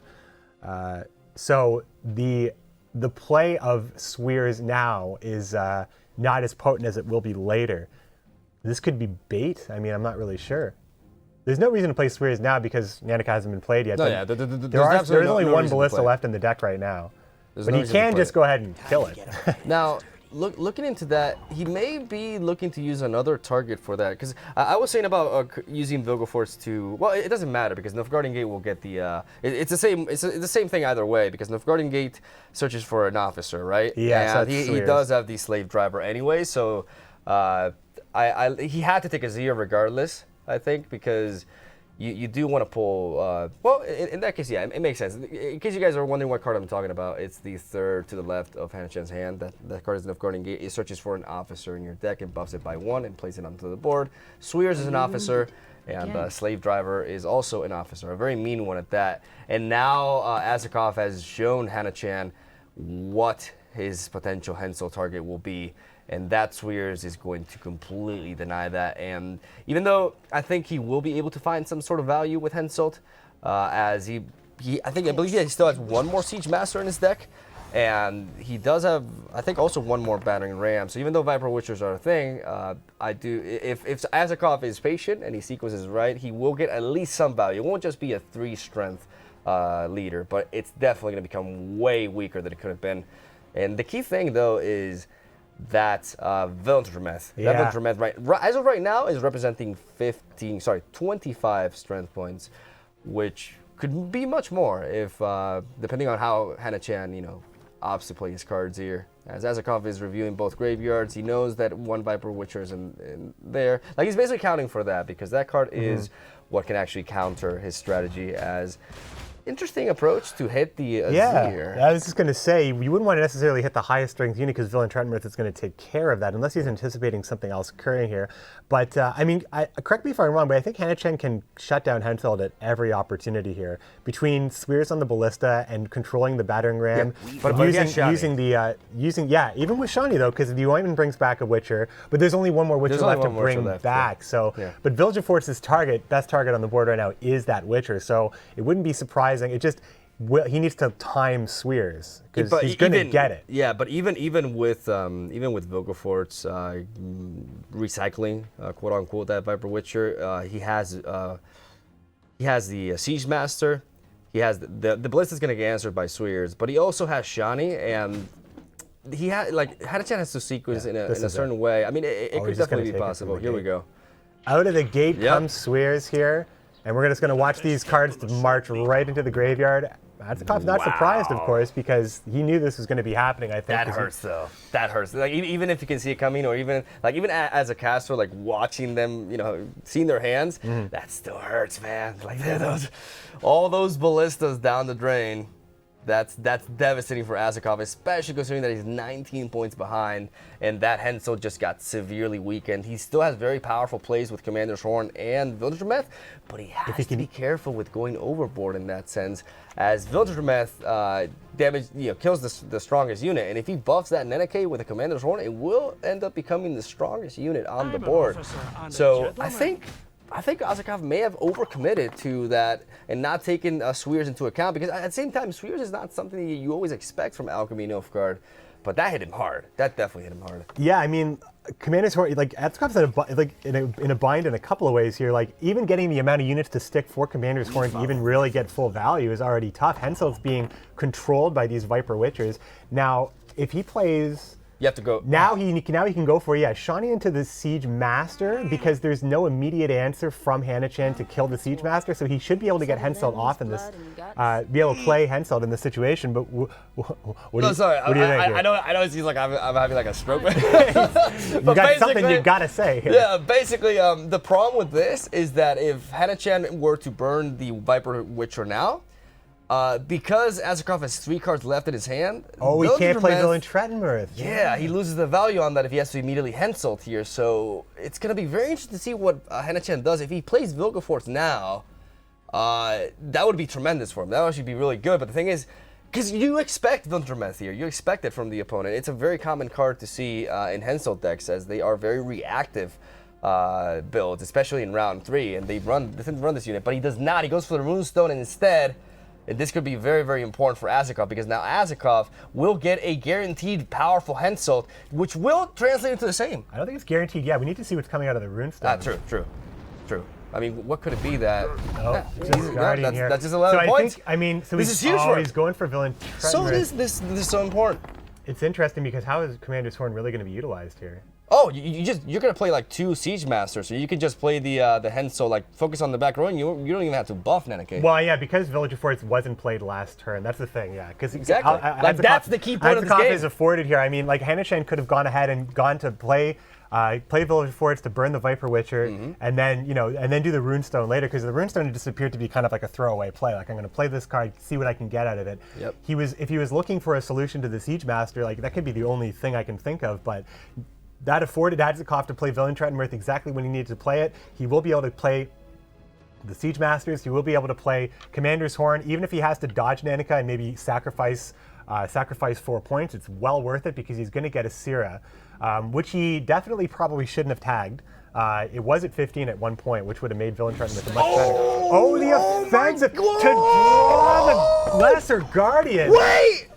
So the play of Swears now is not as potent as it will be later. This could be bait. I mean, I'm not really sure. There's no reason to play Swears now because Nanika hasn't been played yet. No, yeah, there's only one ballista left in the deck right now. But he can just go ahead and kill it. Now, looking into that, he may be looking to use another target for that. Because I was saying about using Vilgefortz to, well, it doesn't matter because Nilfgaardian Gate will get the. It's the same thing either way because Nilfgaardian Gate searches for an officer, right? Yeah, and he does have the slave driver anyway. So he had to take a Azir regardless, I think, because. You do want to pull, well, in that case, yeah, it makes sense. In case you guys are wondering what card I'm talking about, it's the third to the left of Huyanachan's hand. That card is Nilfgaardian Gate. It searches for an officer in your deck and buffs it by 1 and places it onto the board. Swears is an officer, and Slave Driver is also an officer, a very mean one at that. And now Adzikov has shown Huyanachan what his potential Hensel target will be. And that Swears is going to completely deny that. And even though I think he will be able to find some sort of value with Henselt, as I believe he still has 1 more Siege Master in his deck. And he does have, I think, also 1 more Battering Ram. So even though Viper Witchers are a thing, if Adzikov is patient and he sequences right, he will get at least some value. It won't just be a 3 strength leader, but it's definitely going to become way weaker than it could have been. And the key thing, though, is that Vilgefortz, Yeah. as of right now, is representing 25 strength points, which could be much more if, depending on how Huyanachan, opts to play his cards here. As Adzikov is reviewing both graveyards, he knows that 1 Viper Witcher is in there. Like, he's basically counting for that because that card is what can actually counter his strategy as. Interesting approach to hit the Azir. Yeah, I was just going to say, you wouldn't want to necessarily hit the highest strength unit because Villain Trentmirth is going to take care of that, unless he's anticipating something else occurring here. But, I mean, correct me if I'm wrong, but I think Huyanachan can shut down Henselt at every opportunity here. Between Swears on the Ballista and controlling the Battering Ram, but even with Shani, though, because the Ointment brings back a Witcher, but there's only 1 more Witcher left to bring back. So, but Vilgefortz's best target on the board right now is that Witcher, so it wouldn't be surprising. It just he needs to time Swears because he's going to get it. Yeah, but even with Vilgefortz recycling, quote unquote, that Viper Witcher, he has the Siege Master. He has the Ballista is going to get answered by Swears, but he also has Shani, and he had Huyanachan has to sequence in a certain way. I mean, it could definitely be possible. Here we go. Out of the gate comes Swears here. And we're just going to watch these cards march right into the graveyard. Adzikov's not surprised, of course, because he knew this was going to be happening, I think. That hurts, though. That hurts. Like, even if you can see it coming, or even as a caster, like watching them, seeing their hands, that still hurts, man. Like all those ballistas down the drain. That's devastating for Adzikov, especially considering that he's 19 points behind, and that Hensel just got severely weakened. He still has very powerful plays with Commander's Horn and Villager Meth, but he has to be careful with going overboard in that sense, as Villager Meth kills the strongest unit, and if he buffs that Neneke with a Commander's Horn, it will end up becoming the strongest unit on the board. So I think Adzikov may have overcommitted to that and not taken Swears into account, because at the same time, Swears is not something that you always expect from Alchemy Nilfgaard, but that hit him hard. That definitely hit him hard. Yeah, I mean, Commander's Horn, like Adzikov's in a bind in a couple of ways here. Like, even getting the amount of units to stick for Commander's Horn to even really get full value is already tough. Hensel's being controlled by these Viper Witchers. Now, if he plays... You have to go. Now he can go for, Shawnee into the Siege Master, because there's no immediate answer from Huyahanachan to kill the Siege Master, so he should be able to get Henselt off in this, be able to play Henselt in this situation. But what do you think? I know it seems like I'm having like a stroke. But you got something you gotta say here. Yeah, basically, the problem with this is that if Huyahanachan were to burn the Viper Witcher now, because Adzikov has 3 cards left in his hand. Oh, he can't play Villain Trettenmirth. Yeah, he loses the value on that if he has to immediately Henselt here. So it's going to be very interesting to see what Huyahanachan does. If he plays Vilgefortz now, that would be tremendous for him. That would actually be really good. But the thing is, because you expect Vilgefortz here. You expect it from the opponent. It's a very common card to see in Henselt decks, as they are very reactive builds, especially in round 3. And they tend to run this unit. But he does not. He goes for the Runestone, and instead... And this could be very, very important for Adzikov, because now Adzikov will get a guaranteed powerful Henselt, which will translate into the same. I don't think it's guaranteed. Yeah, we need to see what's coming out of the Runestone. True. I mean, what could it be that? Oh, just Guardian here. That's just 11 points. So this is huge for him. He's going for Villain Trettenmirth. So this is so important. It's interesting, because how is Commander's Horn really going to be utilized here? Oh, you're gonna play like 2 Siege Masters, so you can just play the Henselt, like focus on the back row, and you don't even have to buff Neneke. Well, yeah, because Villager Force wasn't played last turn. That's the thing, yeah. Exactly. That's the key point of this game. Adzikov is afforded here. I mean, like, Huyahanachan could have gone ahead and gone to play Villager Force to burn the Viper Witcher, and then do the Runestone later, because the Runestone just appeared to be kind of like a throwaway play. Like, I'm going to play this card, see what I can get out of it. Yep. If he was looking for a solution to the Siege Master, like, that could be the only thing I can think of, but. That afforded Adzikov to play Villain Trettenmirth exactly when he needed to play it. He will be able to play the Siege Masters. He will be able to play Commander's Horn, even if he has to dodge Neneke and maybe sacrifice 4 points. It's well worth it, because he's going to get a Sira, which he definitely probably shouldn't have tagged. It was at 15 at one point, which would have made Villain Trettenmirth a much better. Oh, the offensive to draw the Lesser Guardian. Wait.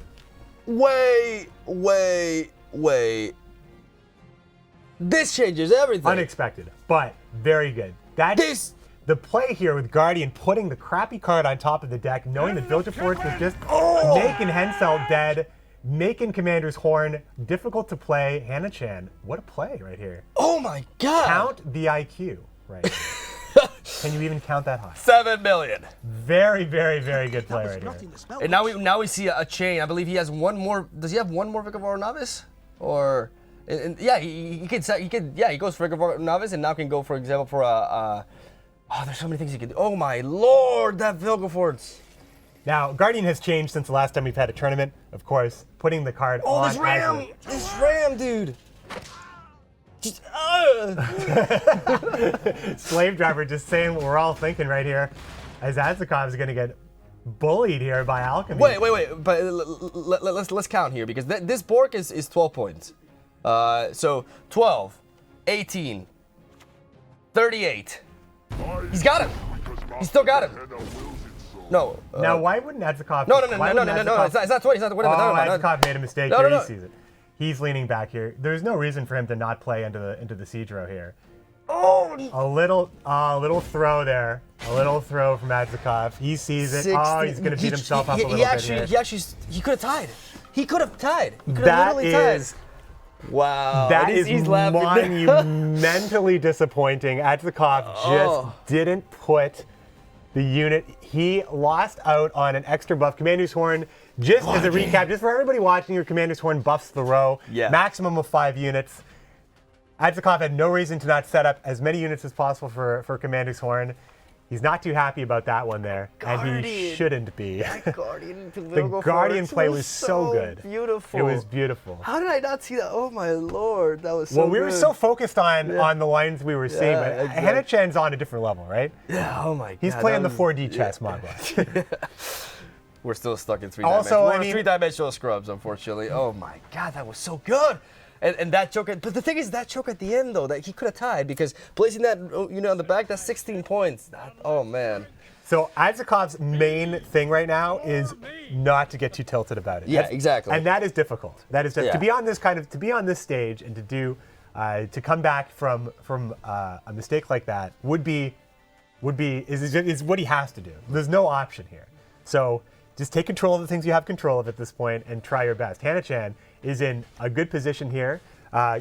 This changes everything. Unexpected, but very good. The play here with Guardian putting the crappy card on top of the deck, knowing that Villager Force was just making Henselt dead, making Commander's Horn difficult to play. Huyahanachan, what a play right here. Oh my God. Count the IQ right here. Can you even count that high? 7 million. Very, very, very good play right here. And now we see a chain. I believe he has one more. Does he have one more Vic of Our Novice? Or... yeah, he goes for Vic of Novice, and now can go, for example, for a there's so many things he can do. Oh my lord, that Vilgefortz. Now, Guardian has changed since the last time we've had a tournament, of course, putting the card on. Oh, this ram, dude. Slave Driver just saying what we're all thinking right here, as Adzikov is going to get bullied here by Alchemy. Wait, but let's count here, because this Bork is 12 points. So 12, 18, 38. He's got him. He's still got him. No. Now, why wouldn't Adzikov? No. It's not 20. It's not 20. Adzikov made a mistake here. He sees it. He's leaning back here. There's no reason for him to not play into the siege row here. Oh! A little throw there. A little throw from Adzikov. He sees it. 60. Oh, he's going to beat himself up a little bit here. He could have tied. He could have literally tied. Wow. That is monumentally disappointing. Adzikov just didn't put the unit. He lost out on an extra buff. Commander's Horn, just as a recap, just for everybody watching, your Commander's Horn buffs the row. Yeah. Maximum of 5 units. Adzikov had no reason to not set up as many units as possible for Commander's Horn. He's not too happy about that one there, and he shouldn't be. That Guardian The Guardian play was so good. Beautiful. It was beautiful. How did I not see that? Oh my lord, that was so Well, we were good. so focused on the lines we were seeing, but exactly. Hanachan's on a different level, right? Yeah, oh my god. He's playing the 4D chess, Magua. We're still stuck in three-dimensional scrubs, unfortunately. Oh my god, that was so good. And that choke, but the thing is, that choke at the end though, that he could have tied, because placing that on the back, that's 16 points. Oh man. So Adzikov's main thing right now is not to get too tilted about it. Yeah, exactly. And that is difficult. That is to be on this stage and to come back from a mistake like that is what he has to do. There's no option here. So just take control of the things you have control of at this point and try your best. Hanachan is in a good position here.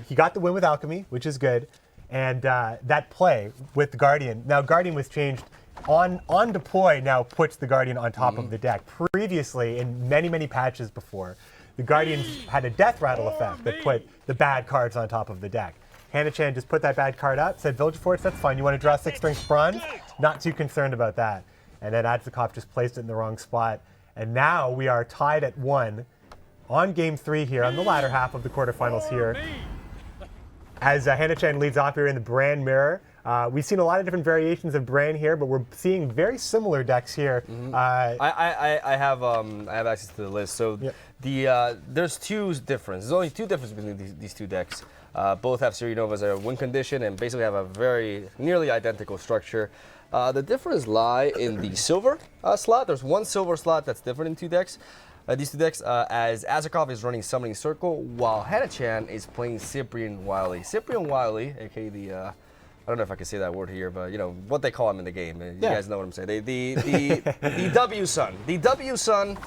He got the win with Alchemy, which is good. And that play with the Guardian, now Guardian was changed on deploy, now puts the Guardian on top of the deck. Previously, in many, many patches before, the Guardians had a death rattle effect that put the bad cards on top of the deck. Hanachan just put that bad card up, said Village Forts, that's fine. You want to draw 6 strength bronze? Not too concerned about that. And then Adzikov just placed it in the wrong spot. And now we are tied at 1 on game 3 here, on the latter half of the quarterfinals here. As Hanachan leads off here in the Bran Mirror. We've seen a lot of different variations of Bran here, but we're seeing very similar decks here. I have access to the list. So there's two differences. There's only two differences between these two decks. Both have Serenova as a win condition and basically have a very nearly identical structure. The difference lie in the silver slot. There's one silver slot that's different in these two decks, as Adzikov is running Summoning Circle, while Hanachan is playing Cyprian Wily. Cyprian Wily, aka the, I don't know if I can say that word here, but you know what they call him in the game. You guys know what I'm saying. The W Sun. The W Sun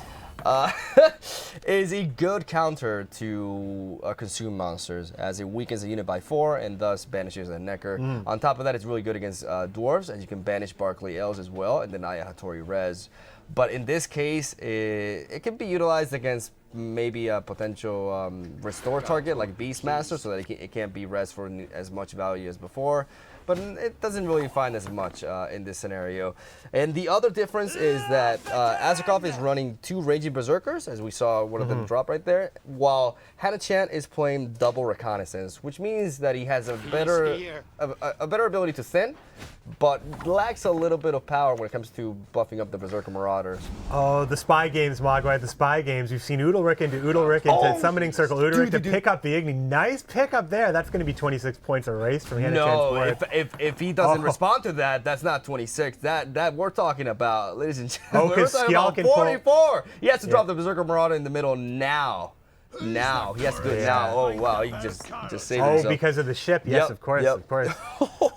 is a good counter to consume monsters, as it weakens a unit by 4 and thus banishes a Necker. On top of that, it's really good against dwarves, as you can banish Barclay Elves as well and deny a Hattori Res. But in this case, it can be utilized against maybe a potential restore target like Beastmaster, so that it can't be res for as much value as before. But it doesn't really find as much in this scenario. And the other difference is that Adzikov is running 2 Raging Berserkers, as we saw one of them drop right there, while Hanachan is playing double Reconnaissance, which means that he has a better ability to thin, but lacks a little bit of power when it comes to buffing up the Berserker Marauders. Oh, the spy games, Mogwai, the spy games. We've seen Udalric into Summoning Circle, Udalric to pick up the Igni. Nice pickup there. That's going to be 26 points erased from Hanachan's board. If he doesn't respond to that, that's not 26. That we're talking about, ladies and gentlemen. Because Skjal can 44. He has to drop the Berserker Marauder in the middle now. Now he has to do it now. Oh wow, he just saved himself. Oh, because of the ship. Yes, of course, of course.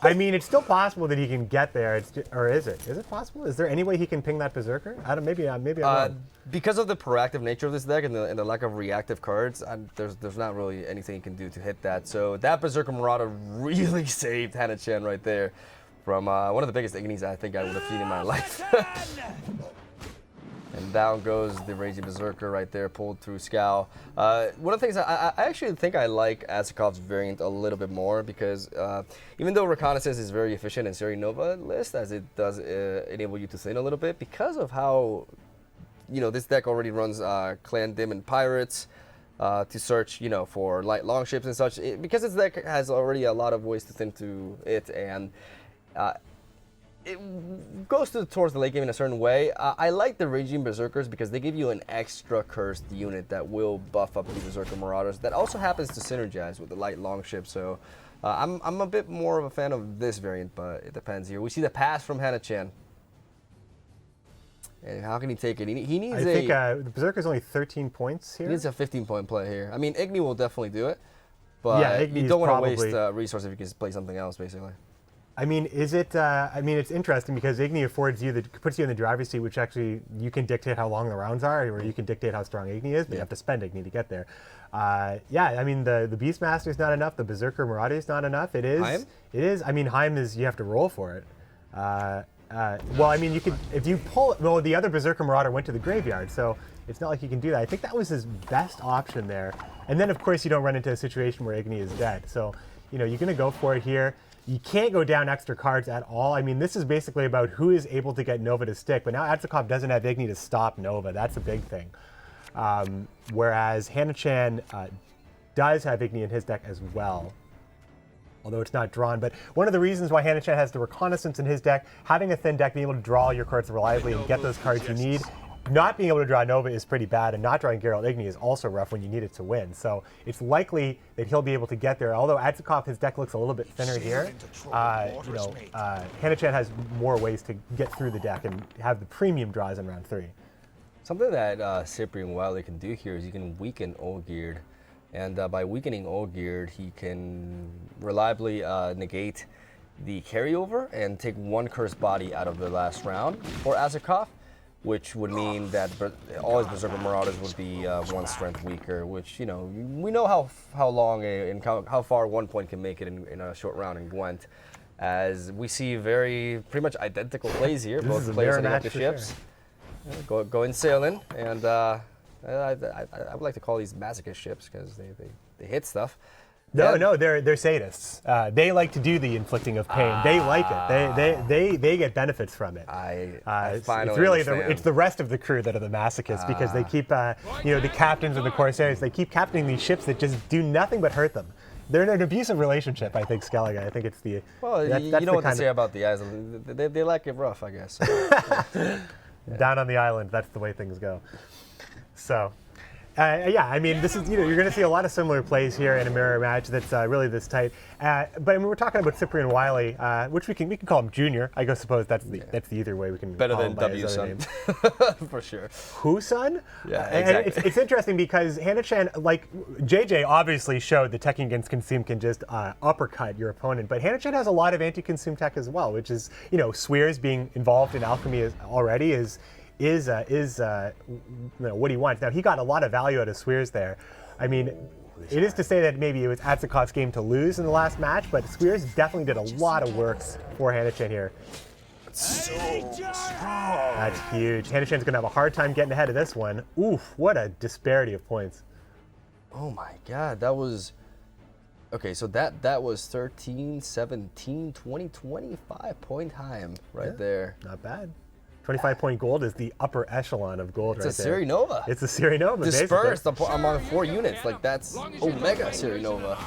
I mean, it's still possible that he can get there. Or is it? Is it possible? Is there any way he can ping that Berserker? I don't. Maybe I'm wrong. Because of the proactive nature of this deck and the lack of reactive cards, there's not really anything you can do to hit that. So that Berserker Marauder really saved Hanachan right there from one of the biggest Ignis I think I would have seen in my life. And down goes the Raging Berserker right there, pulled through Scowl. One of the things I actually think I like Adzikov's variant a little bit more, because even though Reconnaissance is very efficient in Serenova list, as it does enable you to thin a little bit, because of how, you know, this deck already runs Clan Dim and Pirates to search, you know, for light longships and such. Because this deck has already a lot of ways to thin to it, and it goes towards the late game in a certain way. I like the Raging Berserkers because they give you an extra cursed unit that will buff up the Berserker Marauders. That also happens to synergize with the light longship. So I'm a bit more of a fan of this variant, but it depends here. We see the pass from Hanachan. And how can he take it? He needs I think the Berserker's only 13 points here. He needs a 15-point play here. I mean, Igni will definitely do it, but yeah, you don't want to waste resource if you can play something else, basically. I mean, is it? I mean, it's interesting because Igni affords you puts you in the driver's seat, which actually you can dictate how long the rounds are, or you can dictate how strong Igni is, but you have to spend Igni to get there. Yeah, I mean, the Beastmaster is not enough. The Berserker Marauder is not enough. It is. Heim? It is. I mean, Heim is. You have to roll for it. Well, I mean, you could if you pull. Well, the other Berserker Marauder went to the graveyard, so it's not like you can do that. I think that was his best option there. And then, of course, you don't run into a situation where Igni is dead. So, you know, you're going to go for it here. You can't go down extra cards at all. I mean, this is basically about who is able to get Nova to stick, but now Adzikov doesn't have Igni to stop Nova. That's a big thing. Whereas Huyahanachan does have Igni in his deck as well, although it's not drawn. But one of the reasons why Huyahanachan has the Reconnaissance in his deck, having a thin deck, being able to draw your cards reliably and get those cards you need, not being able to draw Nova is pretty bad, and not drawing Geralt Igni is also rough when you need it to win. So it's likely that he'll be able to get there. Although Adzikov, his deck looks a little bit thinner here. Huyahanachan has more ways to get through the deck and have the premium draws in round 3. Something that Cyprian Wiley can do here is he can weaken Olgierd. And by weakening Olgierd, he can reliably negate the carryover and take 1 cursed body out of the last round for Adzikov, which would mean that all his Berserker Marauders would be 1 strength weaker, which, we know how long and how far 1 point can make it in a short round in Gwent, as we see pretty much identical plays here. Both players setting up the ships. Sure. Go in sailing, and I would like to call these masochist ships because they hit stuff. No, they're sadists. They like to do the inflicting of pain. They like it. They get benefits from it. I finally it's really understand. it's the rest of the crew that are the masochists because they keep the captains and the corsairs. They keep captaining these ships that just do nothing but hurt them. They're in an abusive relationship, I think, Skellige. I think it's the you know what they say about the island. They like it rough, I guess. Down on the island, that's the way things go. So, I mean, this is, you're going to see a lot of similar plays here in a mirror match that's really this tight. But I mean, we're talking about Cyprian Wiley, which we can call him Junior. I suppose that's the either way we can better call than him by his W other son, name. for sure. Who son? Yeah, exactly. And it's interesting because Huyahanachan, like JJ, obviously showed that teching against consume can just uppercut your opponent, but Huyahanachan has a lot of anti-consume tech as well, which is Swears being involved in alchemy already is what he wants. Now, he got a lot of value out of Swears there. I mean, it is to say that maybe it was Adzikov's game to lose in the last match, but Swears definitely did a lot of work for Huyahanachan here. So strong. That's huge. Huyahanachan's going to have a hard time getting ahead of this one. Oof, what a disparity of points. Oh my god, that was... Okay, so that was 13, 17, 20, 25 point time there. Not bad. 25-point gold is the upper echelon of gold right there. It's a Serie Nova. It's a Serie Nova, dispersed among 4 units. Like, that's Omega Serie Nova.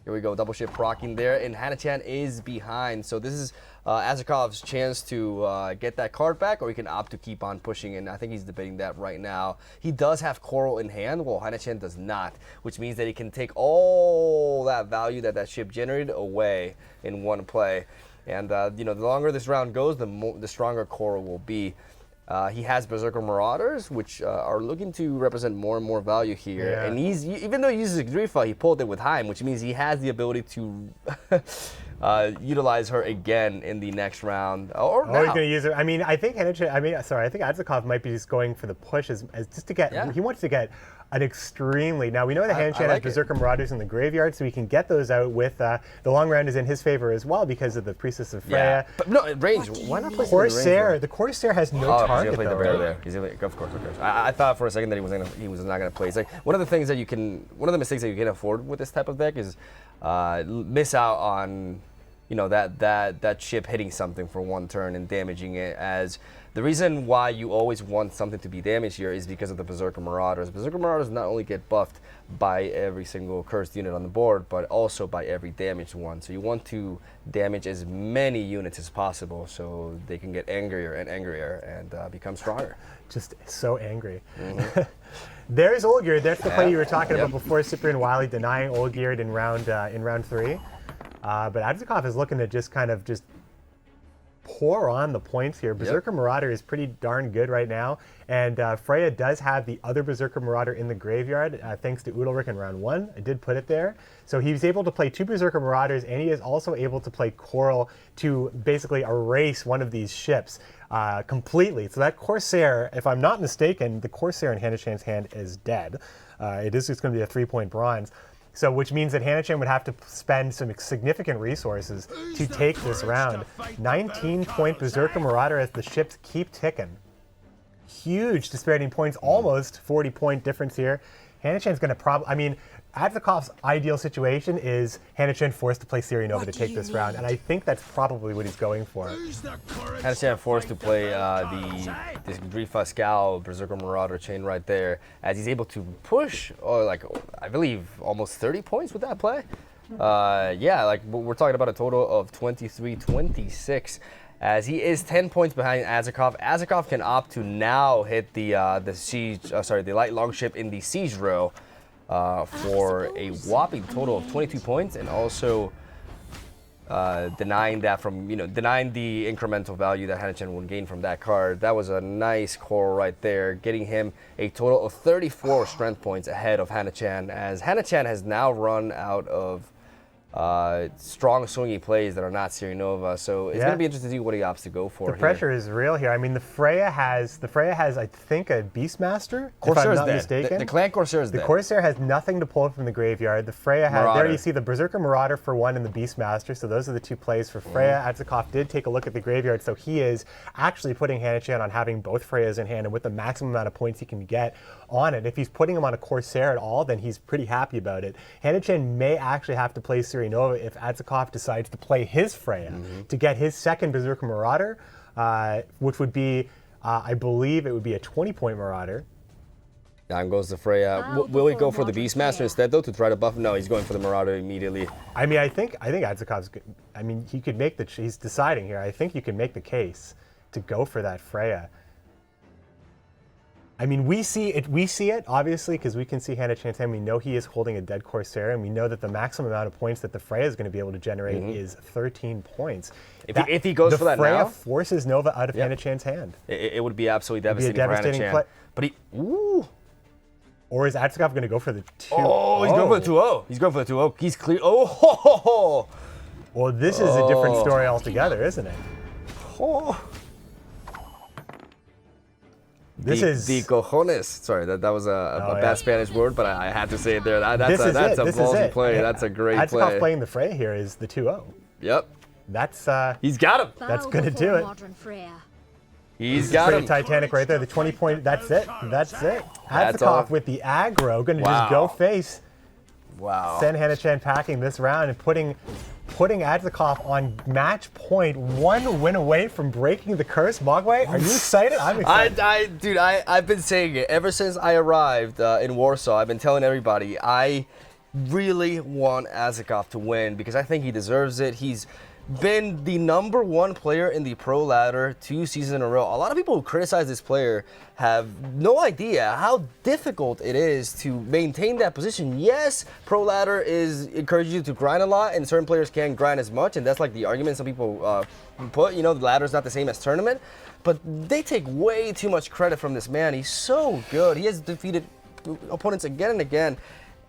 Here we go, double ship procking there, and Huyahanachan is behind. So this is Adzikov's chance to get that card back, or he can opt to keep on pushing, and I think he's debating that right now. He does have Coral in hand, while Huyahanachan does not, which means that he can take all that value that ship generated away in one play. And the longer this round goes, the stronger Coral will be. He has Berserker Marauders, which are looking to represent more and more value here. Yeah. And even though he uses Grifa, he pulled it with Heim, which means he has the ability to utilize her again in the next round. Or he's going to use her. I mean, I think Adzikov might be just going for the push as just to get. Yeah. He wants to get an extremely. Now we know that Huyahanachan has Berserker Marauders in the graveyard, so he can get those out with the long round is in his favor as well because of the Priestess of Freya. Yeah. But no, range. Why not play Corsair? The Corsair has no target. He's gonna play the bear there. Of course. I thought for a second that he was not gonna play. It's like one of the mistakes that you can afford with this type of deck is miss out on that ship hitting something for one turn and damaging it. As the reason why you always want something to be damaged here is because of the Berserker Marauders. Berserker Marauders not only get buffed by every single cursed unit on the board, but also by every damaged one. So you want to damage as many units as possible so they can get angrier and angrier and become stronger. Just so angry. Mm-hmm. There's Olgierd. That's the play you were talking about before. Cyprian Wiley denying Olgierd in round 3. But Adzikov is looking to just pour on the points here. Berserker Marauder is pretty darn good right now, and Freya does have the other Berserker Marauder in the graveyard thanks to Udalric in round 1. I did put it there. So he's able to play 2 Berserker Marauders, and he is also able to play Coral to basically erase one of these ships completely. So that Corsair, if I'm not mistaken, the Corsair in Huyahanachan's hand is dead. It is just going to be a 3-point bronze. So, which means that Huyahanachan would have to spend some significant resources to take this round. 19-point Berserker Marauder as the ships keep ticking. Huge disparity in points, almost 40-point difference here. Huyahanachan's going to Adzikov's ideal situation is Hanachan forced to play Sirinova to take this round, and I think that's probably what he's going for. Hanachan forced to play this Grifa Scowl Berserker Marauder chain right there, as he's able to push, I believe, almost 30 points with that play. Yeah, like we're talking about a total of 23-26. As he is 10 points behind Adzikov. Adzikov can opt to now hit the light longship in the siege row for a whopping total of 22 points, and also denying the incremental value that Hanachan would gain from that card. That was a nice call right there, getting him a total of 34 strength points ahead of Hanachan, as Hanachan has now run out of strong swinging plays that are not Sirinova, so it's going to be interesting to see what he opts to go for. The pressure is real here. I mean, the Freya has I think, a Beastmaster, Corsair's if I'm not dead. mistaken. The clan Corsair is dead. The Corsair has nothing to pull from the graveyard. The Freya has, there you see the Berserker Marauder for one and the Beastmaster, so those are the two plays for Freya. Adzikov did take a look at the graveyard, so he is actually putting Hanachan on having both Freyas in hand and with the maximum amount of points he can get on it. If he's putting him on a Corsair at all, then he's pretty happy about it. Hanachan may actually have to play Sirinova if Adzikov decides to play his Freya to get his second Berserker Marauder, which would be, I believe it would be a 20-point Marauder. Down goes the Freya. Will he go for the Beastmaster instead, though, to try to buff? No, he's going for the Marauder immediately. I mean, I think Adzikov's good. I mean, he could make he's deciding here. I think you can make the case to go for that Freya. I mean, we see it obviously, because we can see Hanachan's hand. We know he is holding a dead Corsair, and we know that the maximum amount of points that the Freya is going to be able to generate is 13 points. If he goes for that Freya now, forces Nova out of Hanachan's hand. It would be absolutely devastating, devastating for Hanachan. But or is Adzikov going to go for the 2-0? Oh, he's going for the 2-0. He's going for the 2-0. He's clear. Oh, ho, ho, ho. Well, this is a different story altogether, isn't it? Oh. This is the cojones. Sorry, that was a bad Spanish word, but I had to say it there. That's a ballsy play. Yeah. That's a great Adzikov play. playing the Freya here is the 2-0. Yep. That's he's got him. That's going to do it. He's got him. Titanic right there. The 20-point. That's it. That's it. That's all. Adzikov with the aggro, going to just go face. Wow. Send Hanachan packing this round and putting Adzikov on match point, one win away from breaking the curse. Mogwai, are you excited? I'm excited. Dude, I've been saying it ever since I arrived in Warsaw. I've been telling everybody I really want Adzikov to win because I think he deserves it. He's been the #1 player in the pro ladder 2 seasons in a row. A lot of people who criticize this player have no idea how difficult it is to maintain that position. Yes, pro ladder encourages you to grind a lot, and certain players can't grind as much, and that's like the argument some people put. You know, the ladder's not the same as tournament, but they take way too much credit from this man. He's so good. He has defeated opponents again and again.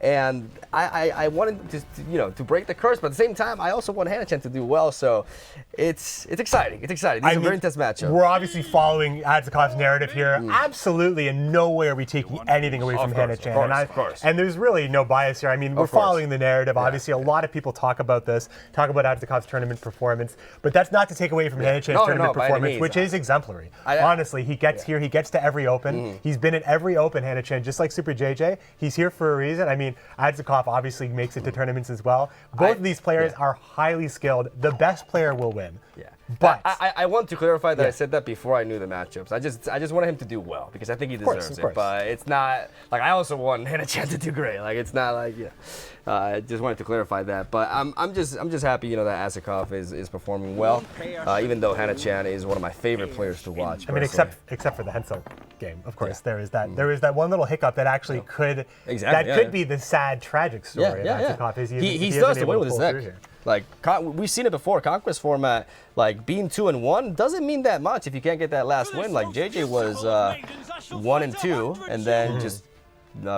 And I wanted to break the curse, but at the same time, I also want Hanachan to do well. So it's exciting. It's exciting. It's a very intense matchup. We're obviously following Adzikov's narrative here. Absolutely, in no way are we taking anything away from Hanachan. Of course. And there's really no bias here. I mean, we're following the narrative. Obviously, a lot of people talk about this, talk about Adzikov's tournament performance, but that's not to take away from Hanachan's tournament performance, which is exemplary. Honestly, he gets here. He gets to every open. He's been at every open, Hanachan, just like Super JJ. He's here for a reason. I mean, Adzikov obviously makes it to tournaments as well. Both of these players are highly skilled. The best player will win. Yeah. But I want to clarify that I said that before I knew the matchups. I just wanted him to do well because I think he deserves it. But it's not like I also want Hanachan to do great. Like it's not like I just wanted to clarify that. But I'm just happy that Adzikov is performing well. Even though Hanachan is one of my favorite players to watch. I mean, except for the Hensel game, of course. There is that one little hiccup that actually could be the sad tragic story of Adzikov. He still has to win with his deck. Like we've seen it before, Conquest format. Like being 2-1 doesn't mean that much if you can't get that last win. Like JJ was 1-2, and then just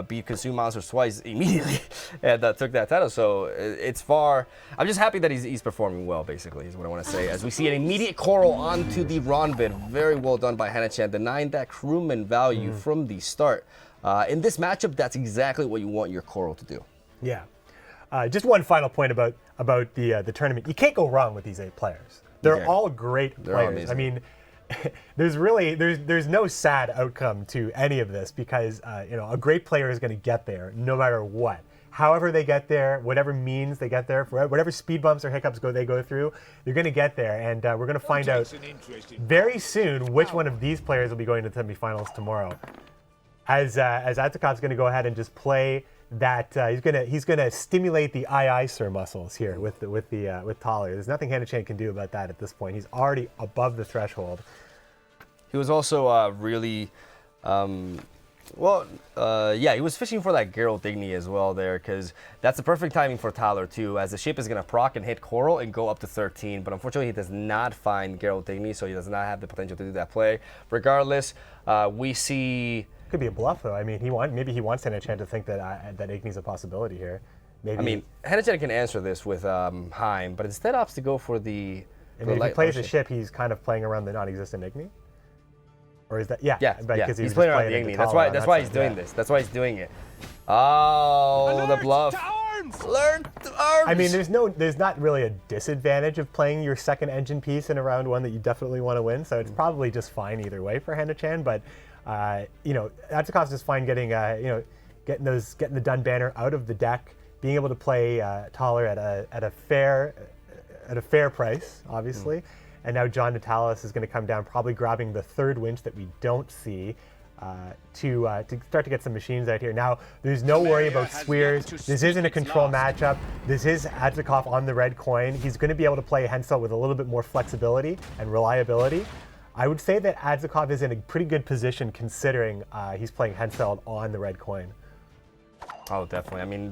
beat Consume Monsters twice immediately, and took that title. So it's far. I'm just happy that he's performing well. Basically, is what I want to say. As we see an immediate coral onto the Ronvid, very well done by Hanachan, denying that crewman value from the start. In this matchup, that's exactly what you want your coral to do. Yeah. Just one final point about the tournament. You can't go wrong with these 8 players. They're all great players. I mean, there's no sad outcome to any of this because a great player is going to get there no matter what. however they get there, whatever means they get there, whatever speed bumps or hiccups they go through, they're going to get there. And we're going to find out very soon which one of these players will be going to the semifinals tomorrow. As Adzikov's going to go ahead and just play that, he's gonna stimulate the sir muscles here with Thaler. There's nothing Huyahanachan can do about that at this point. He's already above the threshold. He was also really, he was fishing for that Geralt Digny as well there, because that's the perfect timing for Thaler too, as the ship is going to proc and hit Coral and go up to 13, but unfortunately he does not find Geralt Digny, so he does not have the potential to do that play. Regardless, we see... Could be a bluff though. I mean, maybe he wants Huyahanachan to think that Igni's a possibility here. Maybe. I mean, Huyahanachan can answer this with Heim, but instead opts to go for the... I mean, if he plays the ship, he's kind of playing around the non-existent Igni? Or is that, yeah, because he's playing around the Igni. That's why he's doing this. That's why he's doing it. Oh, the bluff. Learn to arms. I mean, there's not really a disadvantage of playing your second engine piece in a round one that you definitely want to win. So it's probably just fine either way for Huyahanachan. But Adzikov's just fine getting getting the done banner out of the deck, being able to play Thaler at a fair price, obviously. And now John Natalis is going to come down, probably grabbing the third winch that we don't see to start to get some machines out here. Now, there's no worry about Swears. This isn't a control matchup. This is Adzikov on the red coin. He's going to be able to play Hensel with a little bit more flexibility and reliability. I would say that Adzikov is in a pretty good position considering he's playing Hensel on the red coin. Oh, definitely. I mean,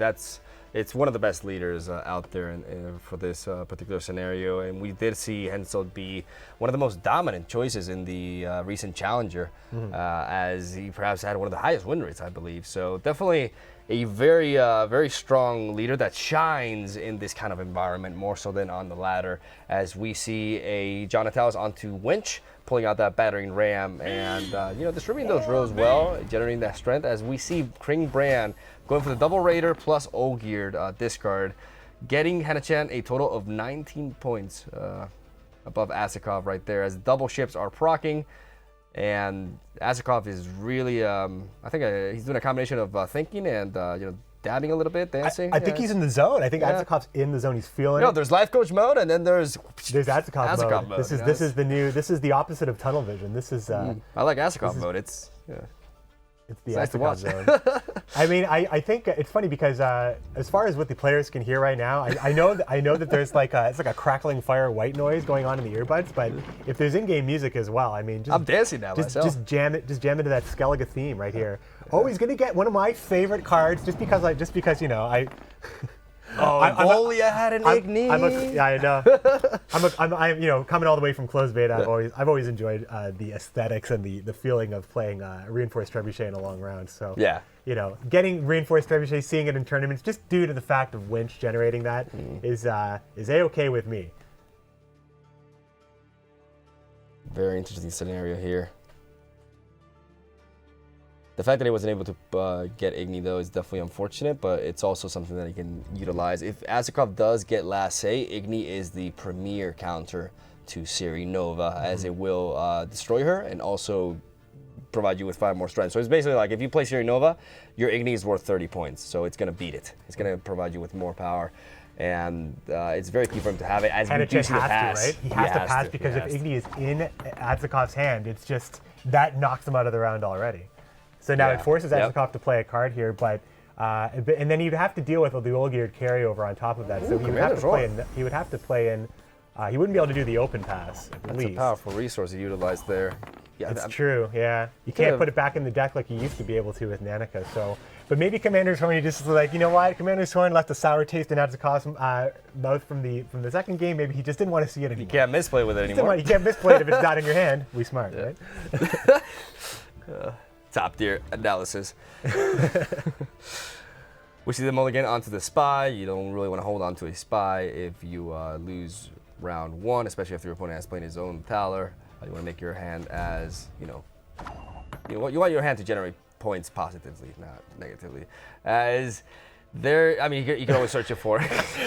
it's one of the best leaders out there for this particular scenario, and we did see Hensel be one of the most dominant choices in the recent Challenger, as he perhaps had one of the highest win rates, I believe. So definitely a very, very strong leader that shines in this kind of environment more so than on the ladder, as we see a John Natalis onto Winch, pulling out that battering ram and distributing those rows well, generating that strength, as we see Kring Brand going for the double Raider plus O-geared discard, getting Huyahanachan a total of 19 points above Adzikov right there, as double ships are proccing, and Adzikov is really, I think he's doing a combination of thinking and dabbing a little bit, dancing. I think he's in the zone. I think Adzikov's in the zone. He's feeling it. There's life coach mode, and then there's Adzikov mode. This is the opposite of tunnel vision. This is I like Adzikov mode. It's the nice to Adzikov watch. zone. I mean, I think it's funny because as far as what the players can hear right now, I know that there's it's like a crackling fire white noise going on in the earbuds, but if there's in-game music as well, I mean, I'm dancing now myself. Just jam into that Skellige theme right here. Oh, he's gonna get one of my favorite cards just because I. Oh, if only I had an Igni. I know. I'm coming all the way from closed beta. I've always enjoyed the aesthetics and the feeling of playing reinforced trebuchet in a long round. So yeah, getting reinforced trebuchet, seeing it in tournaments, just due to the fact of Winch generating that is a-okay with me. Very interesting scenario here. The fact that he wasn't able to get Igni, though, is definitely unfortunate, but it's also something that he can utilize. If Adzikov does get last say, Igni is the premier counter to Ciri Nova, as it will destroy her and also provide you with 5 more strength. So it's basically like if you play Ciri Nova, your Igni is worth 30 points, so it's going to beat it. It's going to provide you with more power. And it's very key for him to have it, as we do see the pass. Right? He has to pass because if Igni is in Adzikov's hand, it's just that knocks him out of the round already. So now it forces Adzikov to play a card here, but and then he'd have to deal with the old-geared carryover on top of that. So he would have to play in. He would have to play in. He wouldn't be able to do the open pass. That's a powerful resource he utilized there. Yeah, that's true. Yeah, you can't put it back in the deck like you used to be able to with Nanika. So, but maybe Commander's Horn, you just like, you know what? Commander's Horn left a sour taste in Adzikov's mouth from the second game. Maybe he just didn't want to see it anymore. You can't misplay with it anymore. You can't misplay it if it's not in your hand. We smart, right? Top tier analysis. We see the mulligan onto the spy. You don't really want to hold on to a spy if you lose round 1, especially if your opponent has played his own Thaler. You want to make your hand as, you want your hand to generate points positively, not negatively. As there, I mean, you can always search it for.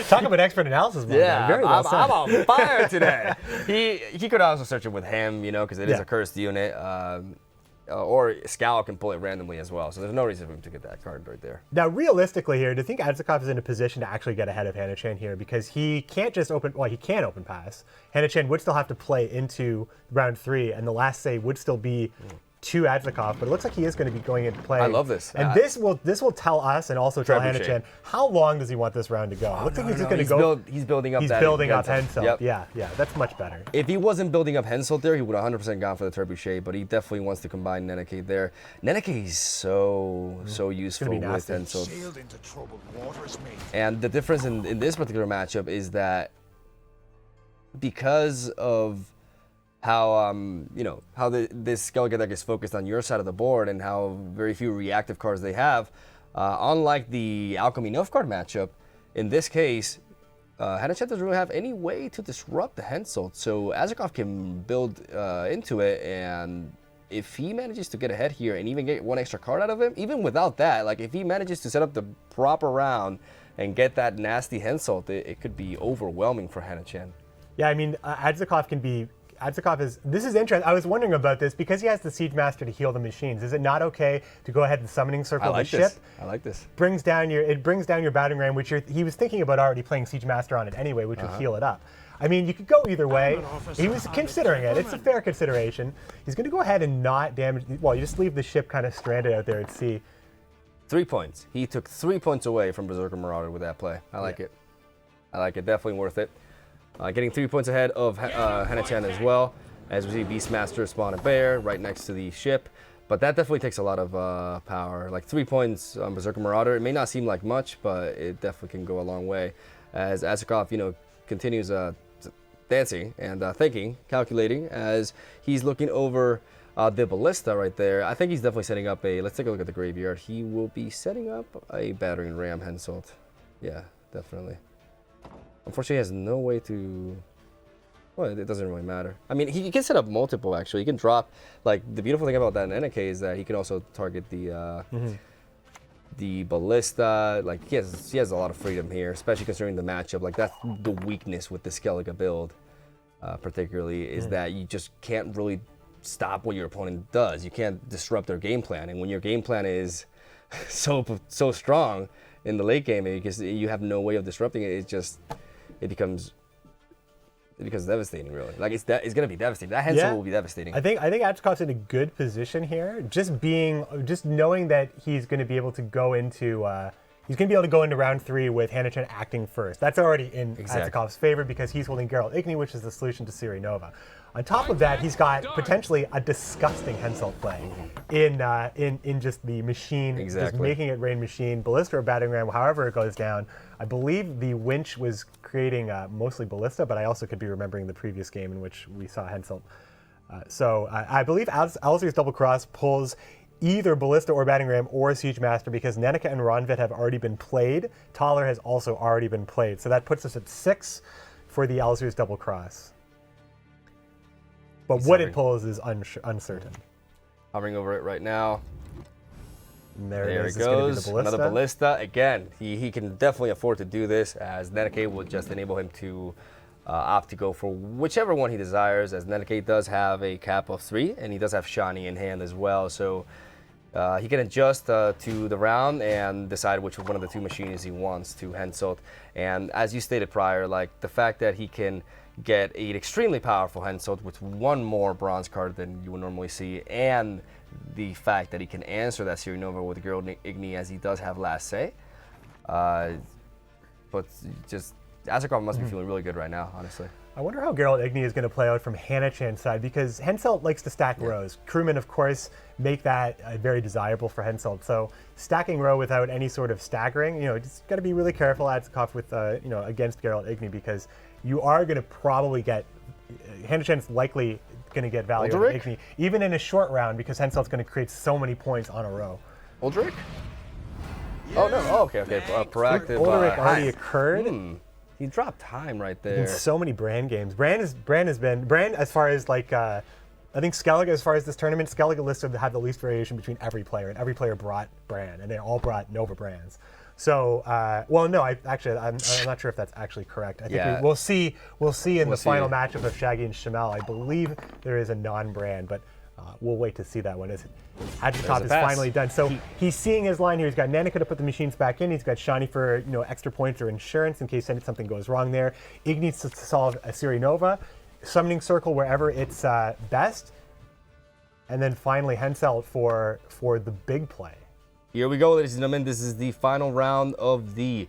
Talk about expert analysis, man. Yeah, very well I'm on fire today. He could also search it with him, because it is a cursed unit. or Scowl can pull it randomly as well. So there's no reason for him to get that card right there. Now, realistically here, do you think Adzikov is in a position to actually get ahead of Huyahanachan here? Because he can't just he can open pass. Huyahanachan would still have to play into round 3, and the last save would still be to Adzikov, but it looks like he is going to be going into play. I love this. And this will tell us and also tell Trebuchet. Huyahanachan how long does he want this round to go. Looks like he's just going to go. He's building up. He's that building up Henselt. Henselt. Yeah, that's much better. If he wasn't building up Henselt there, he would 100% gone for the Trebuchet, but he definitely wants to combine Neneke there. Neneke is so useful with Henselt. Sailed into troubled waters, mate. And the difference in this particular matchup is that because of how this Skellige deck is focused on your side of the board and how very few reactive cards they have, unlike the Alchemy Nilfgaard matchup, in this case, Huyahanachan doesn't really have any way to disrupt the Henselt, so Adzikov can build into it, and if he manages to get ahead here and even get one extra card out of him, even without that, like if he manages to set up the proper round and get that nasty Henselt, it could be overwhelming for Huyahanachan. Yeah, I mean, Adzikov can be. Adzikov is. This is interesting. I was wondering about this because he has the Siege Master to heal the machines. Is it not okay to go ahead and summoning circle the ship? I like this. It brings down your battering ram, which he was thinking about already playing Siege Master on it anyway, which would heal it up. I mean, you could go either way. He was considering it. It's a fair consideration. He's going to go ahead and not damage. Well, you just leave the ship kind of stranded out there at sea. 3 points. He took 3 points away from Berserker Marauder with that play. I like it. I like it. Definitely worth it. Getting 3 points ahead of Huyahanachan as well. As we see Beastmaster spawn a bear right next to the ship. But that definitely takes a lot of power. Like 3 points on Berserker Marauder. It may not seem like much, but it definitely can go a long way. As Adzikov, continues dancing and thinking, calculating, as he's looking over the Ballista right there. I think he's definitely setting up let's take a look at the graveyard. He will be setting up a Battering Ram Henselt. Yeah, definitely. Unfortunately, he has no way to. Well, it doesn't really matter. I mean, he can set up multiple, actually. He can drop. Like, the beautiful thing about that Neneke is that he can also target the Ballista. Like, he has a lot of freedom here, especially considering the matchup. Like, that's the weakness with the Skellige build, particularly, is that you just can't really stop what your opponent does. You can't disrupt their game plan. And when your game plan is so strong in the late game, because you have no way of disrupting it, it becomes devastating, really. Like it's going to be devastating. That Henselt will be devastating. I think Adzikov's in a good position here. Just knowing that he's going to be able to go into round 3 with Huyahanachan acting first. That's already in Adzikov's favor because he's holding Geralt Igni, which is the solution to Ciri Nova. On top of that, he's got potentially a disgusting Henselt play in just the machine, just making it rain machine, Ballista or Battering Ram, however it goes down. I believe the Winch was creating mostly Ballista, but I also could be remembering the previous game in which we saw Henselt. So I believe Alzir's Double Cross pulls either Ballista or Battering Ram or Siege Master because Neneke and Ronvet have already been played. Thaler has also already been played. So that puts us at 6 for the Alzir's Double Cross. But what it pulls is uncertain. Hovering over it right now. And there it goes. Be the Another Ballista. Again, he can definitely afford to do this, as Neneke will just enable him to opt to go for whichever one he desires, as Neneke does have a cap of 3, and he does have Shani in hand as well. So he can adjust to the round and decide which one of the 2 machines he wants to Henselt. And as you stated prior, like the fact that he can get an extremely powerful Henselt with 1 more bronze card than you would normally see, and the fact that he can answer that Ciri Nova with Geralt Igni as he does have last say. But just Adzikov must be feeling really good right now, honestly. I wonder how Geralt Igni is going to play out from Huyahanachan's side because Henselt likes to stack rows. Crewmen, of course, make that very desirable for Henselt. So stacking row without any sort of staggering, just got to be really careful, Adzikov, with against Geralt Igni because you are going to probably get Huyahanachan's likely going to get value out of Igni, even in a short round because Henselt's going to create so many points on a row. Uldric? Oh no! Oh, okay. Proactive. Uldric already occurred. He dropped time right there. In so many Brand games. Brand as far as like I think Skellige, as far as this tournament, Skellige listed to have the least variation between every player, and every player brought Brand, and they all brought Nova Brands. So, I'm not sure if that's actually correct. I think we'll see in the final matchup of Shaggy and Shamel. I believe there is a non-Brand, but we'll wait to see that one. Adzikov There's a is pass. finally done. So he's seeing his line here. He's got Nanika to put the machines back in. He's got Shani for extra points or insurance in case something goes wrong there. Ig needs to solve a Siri Nova, summoning circle wherever it's best, and then finally Hensel for the big play. Here we go, ladies and gentlemen. This is the final round of the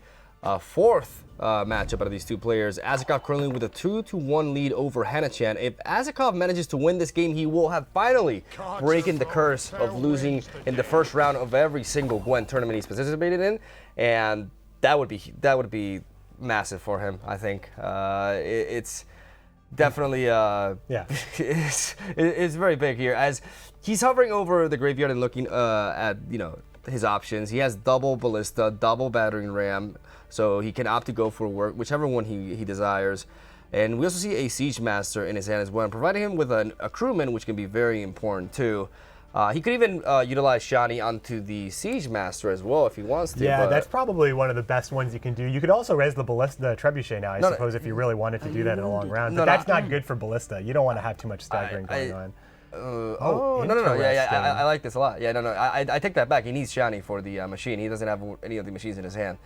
fourth matchup out of these two players. Adzikov currently with a 2-1 lead over Huyahanachan. If Adzikov manages to win this game, he will have finally broken the curse of losing in the first round of every single Gwent tournament he's participated in, and that would be massive for him. I think it's definitely it's very big here as he's hovering over the graveyard and looking at his options. He has double ballista, double battering ram, so he can opt to go for work, whichever one he desires. And we also see a Siege Master in his hand as well, providing him with a crewman, which can be very important too. He could even utilize Shani onto the Siege Master as well if he wants to. Yeah, that's probably one of the best ones you can do. You could also res the Trebuchet now, I suppose, if you really wanted to do that in a long round. But that's not good for Ballista. You don't want to have too much staggering going on. No. Yeah, I like this a lot. Yeah, no. I take that back. He needs Shani for the machine. He doesn't have any of the machines in his hand.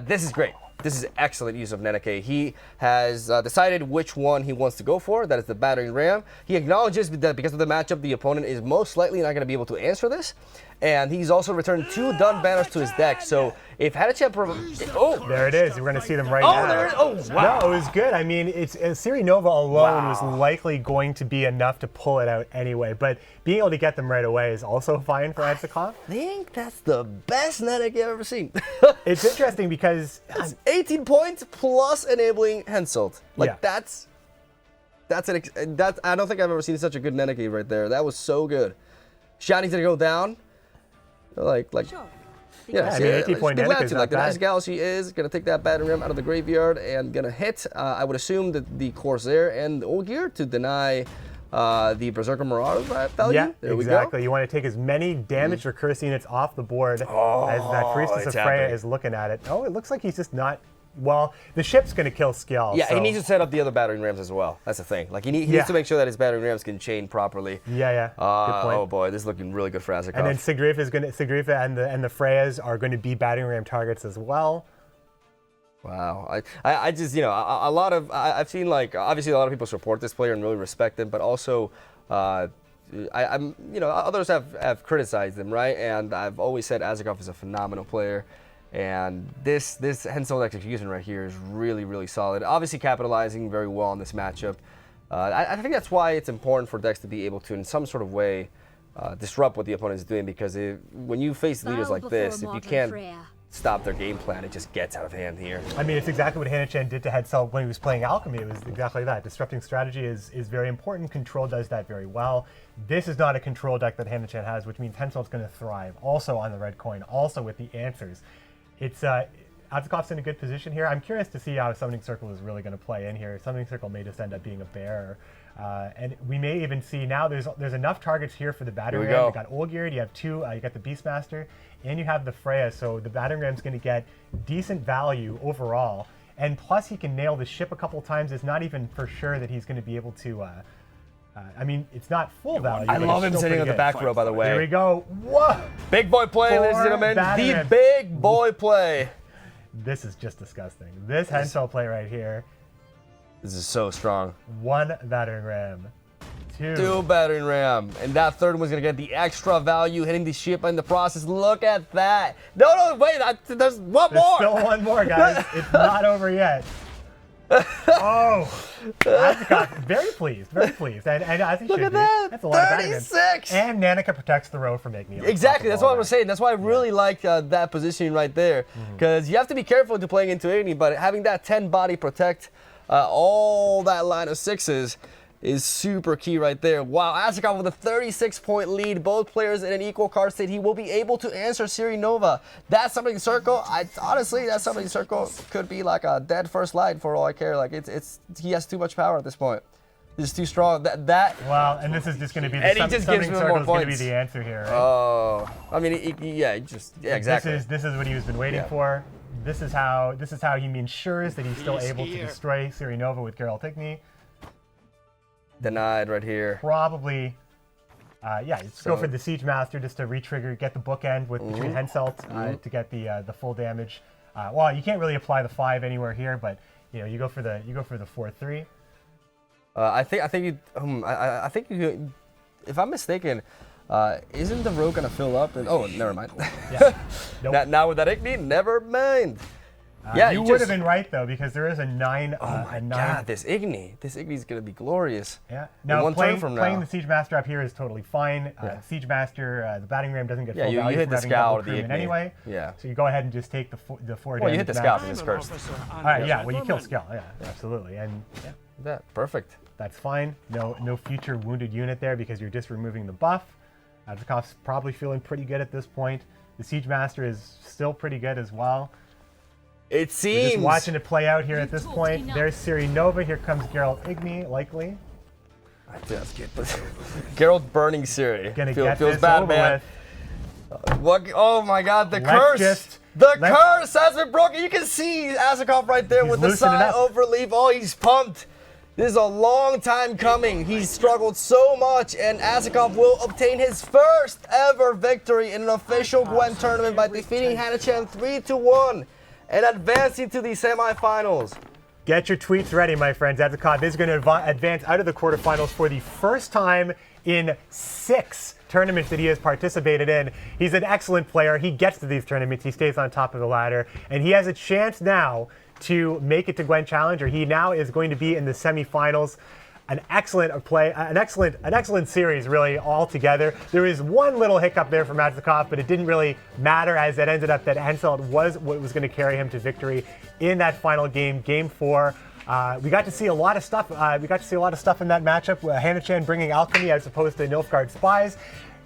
This is great. This is excellent use of Neneke. He has decided which one he wants to go for. That is the battering ram. He acknowledges that because of the matchup, the opponent is most likely not going to be able to answer this. And he's also returned 2 done banners to his deck. So if Huyahanachan there it is. We're going to see them right now. There it is. Oh, wow. No, it was good. I mean, Siri Nova alone was likely going to be enough to pull it out anyway. But being able to get them right away is also fine for Adzikov. I think that's the best Neneke I've ever seen. It's interesting because 18 points plus enabling Henselt. That's I don't think I've ever seen such a good Neneke right there. That was so good. Shani's gonna go down. Sure. Yeah, I mean, 18-point Neneke is not the nice bad. gal she is, gonna take that battering ram out of the graveyard and gonna hit. I would assume that the Corsair and the Ogier to deny the Berserker Marauder value. Yeah, there exactly. we go. You want to take as many damaged recurse units off the board as that Priestess of it's Freya happening. is looking at it. Oh, it looks like he's just not. Well, the ship's going to kill Skjall. Yeah, so. he needs to set up the other battering rams as well. That's the thing. He needs to make sure that his battering rams can chain properly. Yeah. Good point. Oh boy, this is looking really good for Adzikov. And then Sigrifa and the Freyas are going to be battering ram targets as well. Wow, I just a lot of I've seen obviously a lot of people support this player and really respect him, but also I'm others have criticized him, right? And I've always said Adzikov is a phenomenal player, and this Hensel execution right here is really solid. Obviously capitalizing very well on this matchup. I think that's why it's important for decks to be able to in some sort of way disrupt what the opponent is doing, because when you face leaders like this, if you can't stop their game plan, it just gets out of hand here. I mean, it's exactly what Huyahanachan did to Hensel when he was playing Alchemy. It was exactly that. Disrupting strategy is very important. Control does that very well. This is not a control deck that Huyahanachan has, which means Hensel's going to thrive. Also on the red coin, also with the answers. It's Adzikov's in a good position here. I'm curious to see how Summoning Circle is really going to play in here. Summoning Circle may just end up being a bear. And we may even see now there's enough targets here for the battering ram. You got Olgierd, you have 2, you got the Beastmaster, and you have the Freya. So the battering ram's going to get decent value overall. And plus he can nail the ship a couple times. It's not even for sure that he's going to be able to. I mean, it's not full value. I love him sitting on the back row, by the way. There we go. Whoa! Big boy play, ladies and gentlemen. The big boy play. This is just disgusting. This Hensel play right here. This is so strong. 1 battering ram. 2 battering ram. And that third one's going to get the extra value, hitting the ship in the process. Look at that. No, wait. There's one more. There's still one more, guys. It's not over yet. Oh, Adzikov, very pleased. And as he should be. That's a lot of battering rams. 36! And Nanika protects the row from Igni. Exactly, that's what I was saying. That's why I really like that positioning right there. Because you have to be careful into playing into Igni, but having that 10 body protect all that line of 6s is super key right there. Wow, Adzikov with a 36-point lead. Both players in an equal card state. He will be able to answer Siri Nova. That Summoning Circle, honestly, that Summoning Circle could be like a dead first line for all I care. He has too much power at this point. He's too strong. Well, and this is just going to be the Summoning Circle is going to be the answer here, right? Oh, I mean, exactly. This is what he has been waiting for. This is how he ensures that he's still able to destroy Siri Nova with Geralt Igni. Denied right here. Probably Yeah, just go for the Siege Master just to re-trigger, get the bookend with between Henselt to get the full damage. Well, you can't really apply the 5 anywhere here, but you go for the 4-3. I think you, if I'm mistaken, isn't the rogue gonna fill up? Oh, never mind. Yeah. Nope. Now with that Igni, never mind. You would have been right though, because there is a 9. Oh my God, this Igni's gonna be glorious. Yeah. In Now one playing turn from the now. Siege Master up here is totally fine. Siege Master, the batting ram doesn't get full you value hit from the having scout double or the crewman Igni. anyway. Yeah. So you go ahead and just take the 4 Well, damage. you hit the max. scout in this curse. All right. Yeah. Well, you kill Skull. Yeah. Absolutely. And yeah, That perfect. that's fine. No future wounded unit there because you're just removing the buff. Adzikov's probably feeling pretty good at this point. The Siege Master is still pretty good as well. It We're seems. just watching it play out here at this point. There's Ciri Nova. Here comes Geralt Igni, likely. Geralt burning Ciri. Gonna feels get this bad, over man. with. What? Oh my God, the Let's curse! just- The let's- curse has been broken. You can see Adzikov right there He's with the loosening side up. overleaf. Oh, he's pumped. This is a long time coming. He's struggled so much, and Adzikov will obtain his first ever victory in an official Gwent tournament by defeating Huyahanachan 3-1 and advancing to the semifinals. Get your tweets ready, my friends. Adzikov is going to advance out of the quarterfinals for the first time in 6 tournaments that he has participated in. He's an excellent player. He gets to these tournaments. He stays on top of the ladder, and he has a chance now to make it to Gwent Challenger. He now is going to be in the semifinals. An excellent play, an excellent series, really, all together. There is one little hiccup there from Adzikov, but it didn't really matter, as it ended up that Henselt was what was going to carry him to victory in that final game, Game 4. We got to see a lot of stuff. In that matchup. Huyahanachan bringing Alchemy as opposed to Nilfgaard Spies.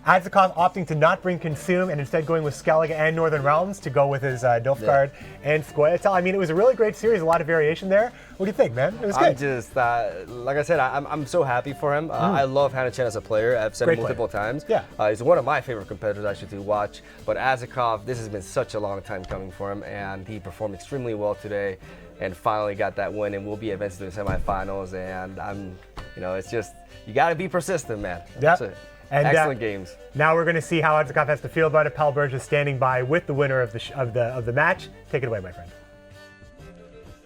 Adzikov opting to not bring Consume and instead going with Skellige and Northern Realms to go with his Nilfgaard and Squayatel. I mean, it was a really great series, a lot of variation there. What do you think, man? It was good. I'm just, like I said, I'm so happy for him. I love Huyahanachan as a player. I've said Great it multiple times. Yeah. He's one of my favorite competitors actually to watch. But Adzikov, this has been such a long time coming for him, and he performed extremely well today, and finally got that win, and will be advancing to the semifinals. And it's just you got to be persistent, man. That's it. And, excellent games. Now we're going to see how Adzikov has to feel about it. Palberge is standing by with the winner of the match. Take it away, my friend.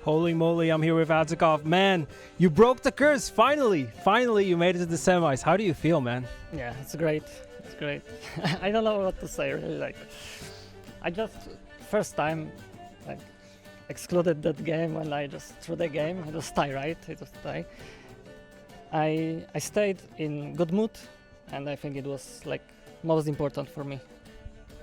Holy moly, I'm here with Adzikov. Man, you broke the curse, finally. Finally, you made it to the semis. How do you feel, man? Yeah, it's great. It's great. I don't know what to say, really. Like, I just, first time, like, excluded that game when I just threw the game. It was tie, right? It was tie. I stayed in good mood, and I think it was, like, most important for me.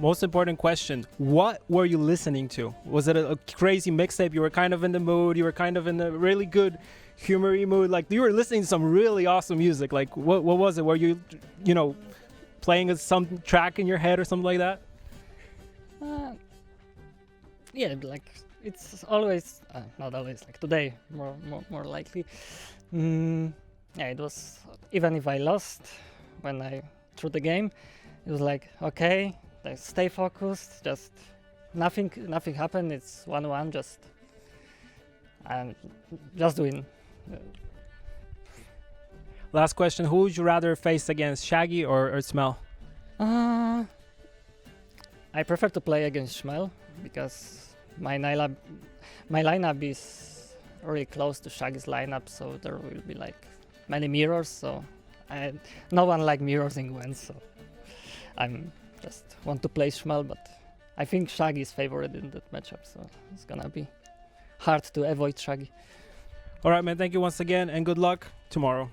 Most important question, what were you listening to? Was it a crazy mixtape? You were kind of in the mood, you were kind of in a really good humory mood, like you were listening to some really awesome music. Like what was it? Were you playing some track in your head or something like that? Yeah, like it's always, not always, like today, more likely. Yeah, it was, even if I lost when I threw the game, it was like, okay, stay focused, just nothing happened, it's 1-1, just win. Last question, who would you rather face against, Shaggy or Smell? I prefer to play against Schmel because my lineup is really close to Shaggy's lineup, so there will be like many mirrors, so no one like mirrors in Gwent, so I'm just want to play Schmel, but I think Shaggy is favored in that matchup, so it's gonna be hard to avoid Shaggy. All right, man, thank you once again and good luck tomorrow.